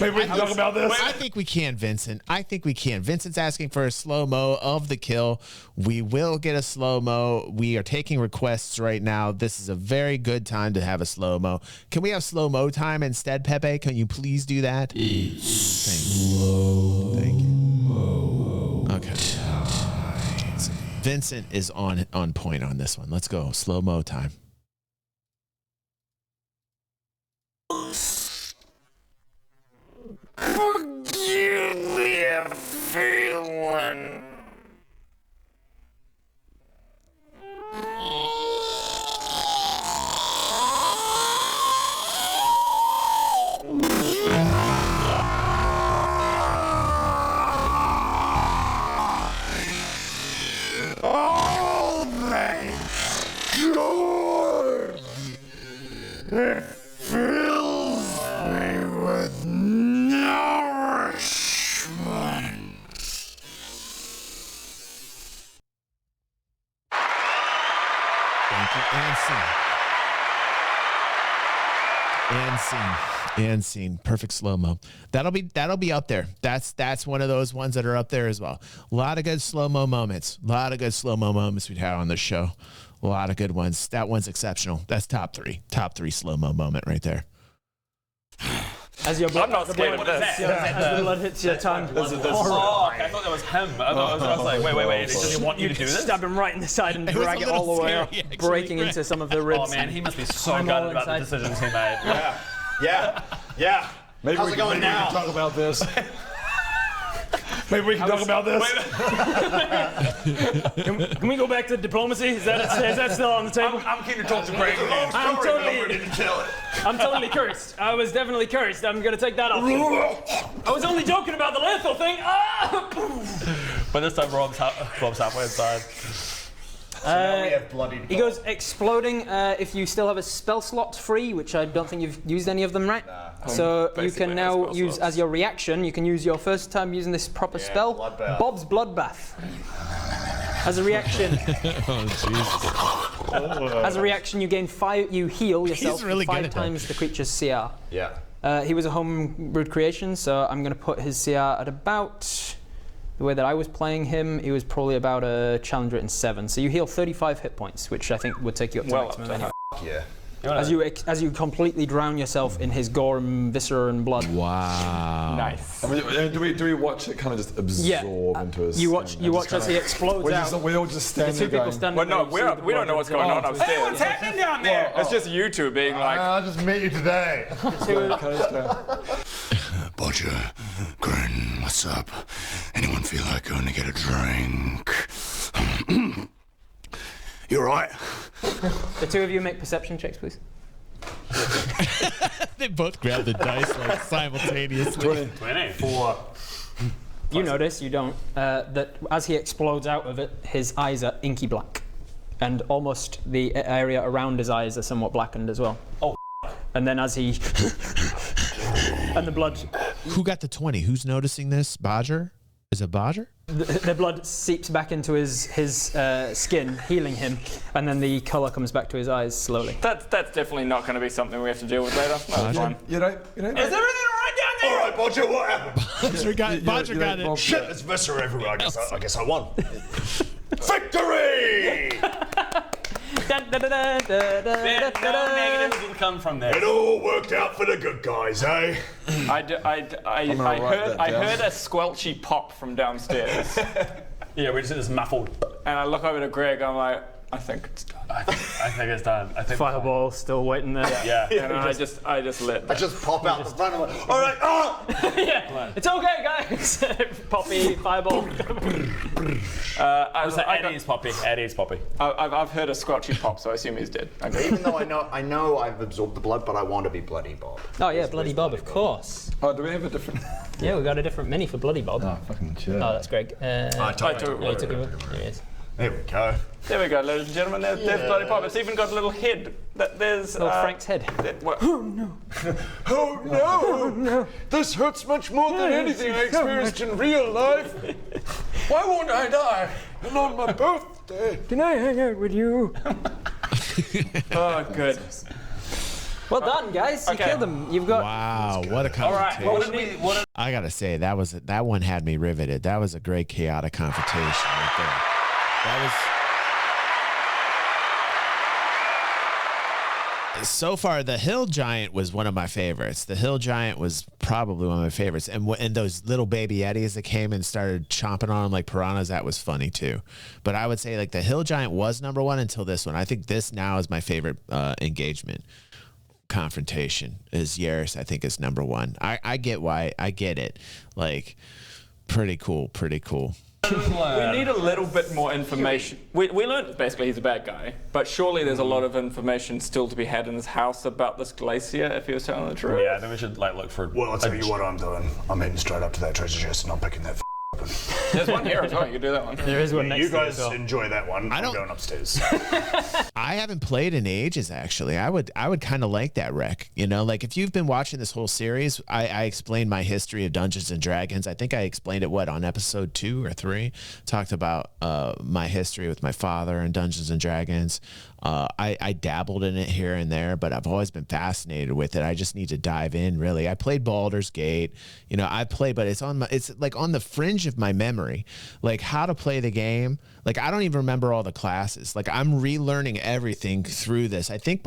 Maybe we can talk about this. I think we can, Vincent. I think we can. Vincent's asking for a slow-mo of the kill. We will get a slow-mo. We are taking requests right now. This is a very good time to have a slow-mo. Can we have slow-mo time instead, PePe? Can you please do that? Thank you. Okay. Vincent is on point on this one. Let's go. Slow-mo time. Peculiar feeling. All my joy. It fills me with nourishment. Thank you. And scene. Perfect slow-mo. That'll be up there. That's one of those ones that are up there as well. A lot of good slow-mo moments. We've had on this show. A lot of good ones. That one's exceptional. That's top three slow-mo moment right there. As your blood, I'm not scared of this. As the blood hits your tongue. Oh, okay, I thought that was him. I was like, wait. Does he want you to do this? Stab him right in the side and drag it all the way up, breaking into some of the ribs. Oh man, he must be so gutted about the decisions he made. Yeah. Maybe How's we it going can now? talk about this. Maybe we can talk about this. Can we go back to diplomacy? Is that still on the table? I'm keen to talk to Greg. I'm totally cursed. I was definitely cursed. I'm gonna take that off. I was only joking about the lethal thing. But this time Rob's halfway inside. Now we have bloodied. He goes exploding if you still have a spell slot free, which I don't think you've used any of them, right? So you can now use, as your reaction, you can use your first time using this proper spell, bloodbath. Bob's Bloodbath. As a reaction, as a reaction, you gain 5. You heal yourself really good 5 at times the creature's CR. Yeah. He was a homebrewed creation, so I'm going to put his CR at about. The way that I was playing him, he was probably about a challenger in 7. So you heal 35 hit points, which I think would take you up to maximum anyway. Yeah. As you completely drown yourself in his gore and viscera and blood. Wow. Nice. I mean, do we watch it kind of just absorb into us? You watch as he explodes out. We all just stand The there 2 people going, standing Well, no, there, we don't know what's going on upstairs. Hey, what's happening down there? It's just you two being like, I'll just meet you today. Bodger, Grin, what's up? Anyone feel like going to get a drink? You alright? The 2 of you make perception checks, please. They both grab the dice like simultaneously. 24. You notice, you don't, that as he explodes out of it, his eyes are inky black. And almost the area around his eyes are somewhat blackened as well. Oh. And then as he... and the blood... Who got the 20? Who's noticing this? Bodger? Is it Bodger? The blood seeps back into his skin, healing him, and then the colour comes back to his eyes slowly. that's definitely not going to be something we have to deal with later. That's fine. You know. Is everything all right down there? All right, Bodger, what happened? Bodger got it. Shit, there's viscera everywhere. I guess I won. Victory! No negatives will come from this. It all worked out for the good guys, eh? I heard a squelchy pop from downstairs. Yeah, we just did this muffled. And I look over to Greg, I'm like, I think it's done. I think it's done. I think Fireball still waiting there. Yeah. And I just lit. I just pop out the front and all right, Yeah, it's okay, guys. Poppy, fireball. Eddie's Poppy. I've heard a squelchy pop, so I assume he's dead. Okay. Even though I know I've absorbed the blood, but I want to be Bloody Bob. Oh yeah, Bloody Bob, of course. Oh, do we have a different? Yeah, we got a different mini for Bloody Bob. Oh, fucking shit. Oh, that's Greg. I took yeah, you took it. There he is. There we go. There we go, ladies and gentlemen. There's Bloody Pop. It's even got a little head. There's Little Frank's head. Oh no! This hurts much more than anything I experienced in real life. Why won't I die? And on my birthday. Can I hang out with you? Oh, good. Well done, guys. You killed them. You've got. Wow, what a confrontation. I gotta say, that one had me riveted. That was a great chaotic confrontation right there. So far, the Hill Giant was one of my favorites. The Hill Giant was probably one of my favorites. And those little baby Eddies that came and started chomping on them like piranhas, that was funny too. But I would say like the Hill Giant was number 1 until this one. I think this now is my favorite engagement. Confrontation is Yarris, I think, is number 1. I get why. I get it. Like, pretty cool. We need a little bit more information. We learned basically he's a bad guy, but surely there's a lot of information still to be had in his house about this glacier if he was telling the truth. Yeah, then we should look for. Well, I'll tell you what I'm doing. I'm heading straight up to that treasure chest and I'm picking that up. open. There's one here as well. You can do that one. There is one next You to it guys as well. enjoy that one. I'm going upstairs. I haven't played in ages, actually. I would kind of like that, Rec. You know, like if you've been watching this whole series, I explained my history of Dungeons and Dragons. I think I explained it, on episode 2 or 3, talked about my history with my father and Dungeons and Dragons. I dabbled in it here and there, but I've always been fascinated with it. I just need to dive in, really. I played Baldur's Gate. You know, I play, but it's like on the fringe of my memory, like how to play the game. Like I don't even remember all the classes. Like I'm relearning everything through this. I think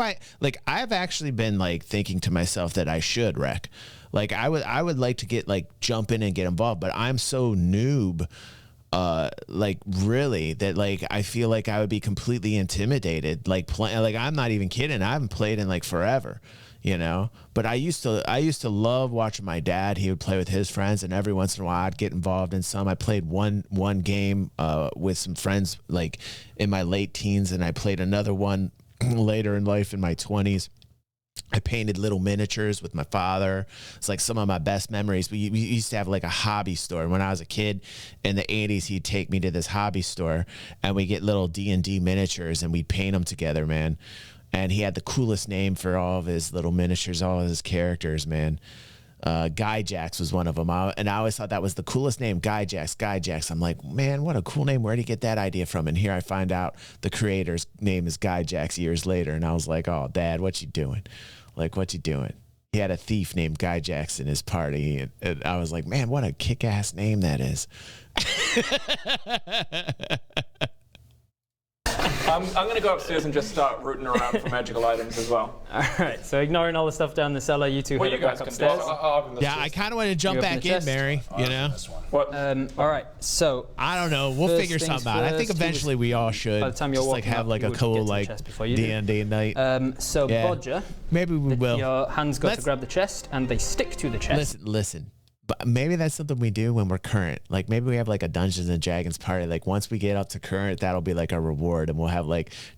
I've actually been like thinking to myself that I should, Rec. Like I would like to get jump in and get involved, but I'm so noob. Like really that I feel like I would be completely intimidated I'm not even kidding. I haven't played in forever, you know, but I used to love watching my dad. He would play with his friends, and every once in a while I'd get involved in some. I played one game with some friends in my late teens, and I played another one later in life in my 20s. I painted little miniatures with my father. It's like some of my best memories. We used to have a hobby store. When I was a kid in the 80s, he'd take me to this hobby store and we get little D&D miniatures and we'd paint them together, man. And he had the coolest name for all of his little miniatures, all of his characters, man. Guy Jax was one of them. And I always thought that was the coolest name, Guy Jax. I'm like, man, what a cool name. Where'd he get that idea from? And here I find out the creator's name is Guy Jax years later. And I was like, oh, Dad, what you doing? What you doing? He had a thief named Guy Jax in his party. And I was like, man, what a kick-ass name that is. I'm going to go upstairs and just start rooting around for magical items as well. All right, so ignoring all the stuff down the cellar, you two head back upstairs. Yeah, I kind of want to jump back in, Mary, you know? What? All right, so... I don't know. We'll figure something out. I think eventually we all should by the time you're just have a cool D&D night. So, yeah. Bodger, maybe we will. Your hands go to grab the chest, and they stick to the chest. Listen. But maybe that's something we do when we're current. Maybe we have a Dungeons and Dragons party. Once we get up to current, that'll be a reward, and we'll have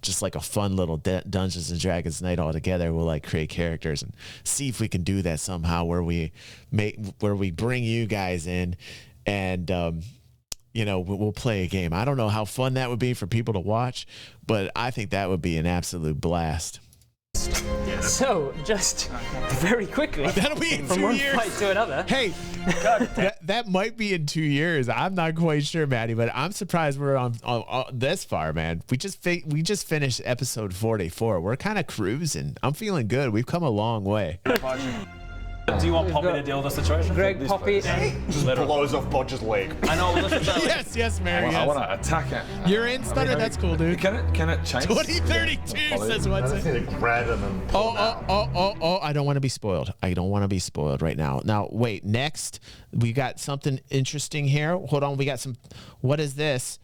just a fun little Dungeons and Dragons night all together. We'll create characters and see if we can do that somehow, where we bring you guys in, and we'll play a game. I don't know how fun that would be for people to watch, but I think that would be an absolute blast. So, just very quickly, that'll be in from 2 one years. fight to another. Hey, that might be in 2 years. I'm not quite sure, Maddie, but I'm surprised we're on this far, man. We just finished episode 44. We're kind of cruising. I'm feeling good. We've come a long way. Do you want Poppy to deal with the situation? Greg, Poppy, just blows off Bodger's leg. I know. Yes, Mary. I want to attack it. You're in, Stutter. That's cool, dude. Can it change? 2032 says what's it? I just need to grab him and pull him out. I don't want to be spoiled. I don't want to be spoiled right now. Now, wait. Next, we got something interesting here. Hold on. We got some. What is this?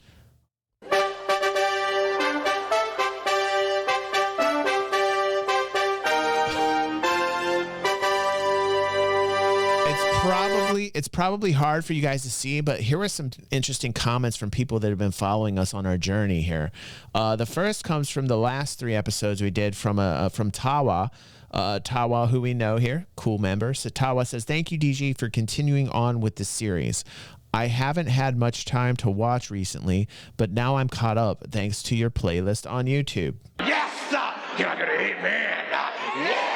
It's probably hard for you guys to see, but here are some interesting comments from people that have been following us on our journey here. The first comes from the last 3 episodes we did from Tawa. Tawa, who we know here, cool member. So Tawa says, "Thank you, DG, for continuing on with the series. I haven't had much time to watch recently, but now I'm caught up thanks to your playlist on YouTube." Yes, sir! You're not gonna eat me! Yeah!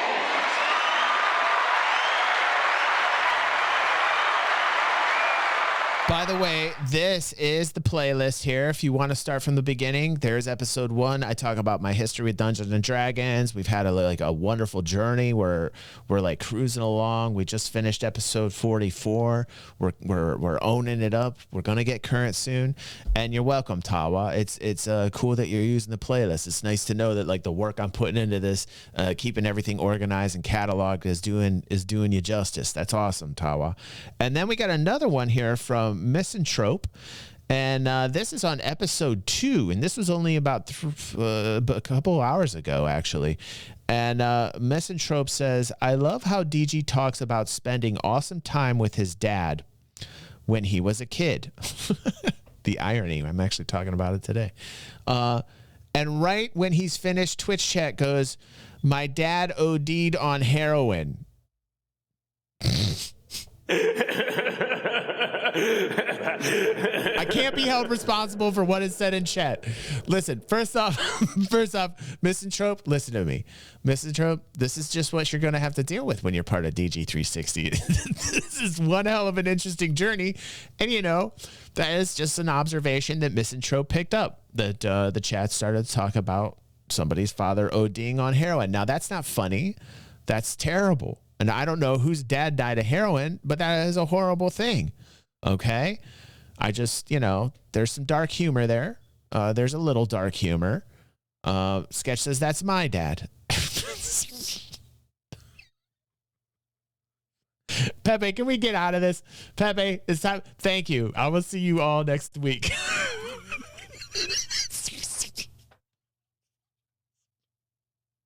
By the way, this is the playlist here. If you want to start from the beginning, there's episode 1. I talk about my history with Dungeons and Dragons. We've had a wonderful journey where we're cruising along. We just finished episode 44. We're owning it up. We're gonna get current soon. And you're welcome, Tawa. It's cool that you're using the playlist. It's nice to know that the work I'm putting into this, keeping everything organized and cataloged is doing you justice. That's awesome, Tawa. And then we got another one here from Misanthrope, and this is on episode 2, and this was only about a couple hours ago, actually. And Misanthrope says, "I love how DG talks about spending awesome time with his dad when he was a kid." The irony, I'm actually talking about it today. And right when he's finished, Twitch chat goes, "My dad OD'd on heroin." I can't be held responsible for what is said in chat. Listen, first off, Misanthrope, listen to me. Misanthrope, this is just what you're going to have to deal with when you're part of DG360. This is one hell of an interesting journey. And, you know, that is just an observation that Misanthrope picked up, that the chat started to talk about somebody's father ODing on heroin. Now, that's not funny. That's terrible. And I don't know whose dad died of heroin, but that is a horrible thing. Okay? I just, you know, there's some dark humor there. There's a little dark humor. Sketch says, that's my dad. PePe, can we get out of this? PePe, it's time. Thank you. I will see you all next week.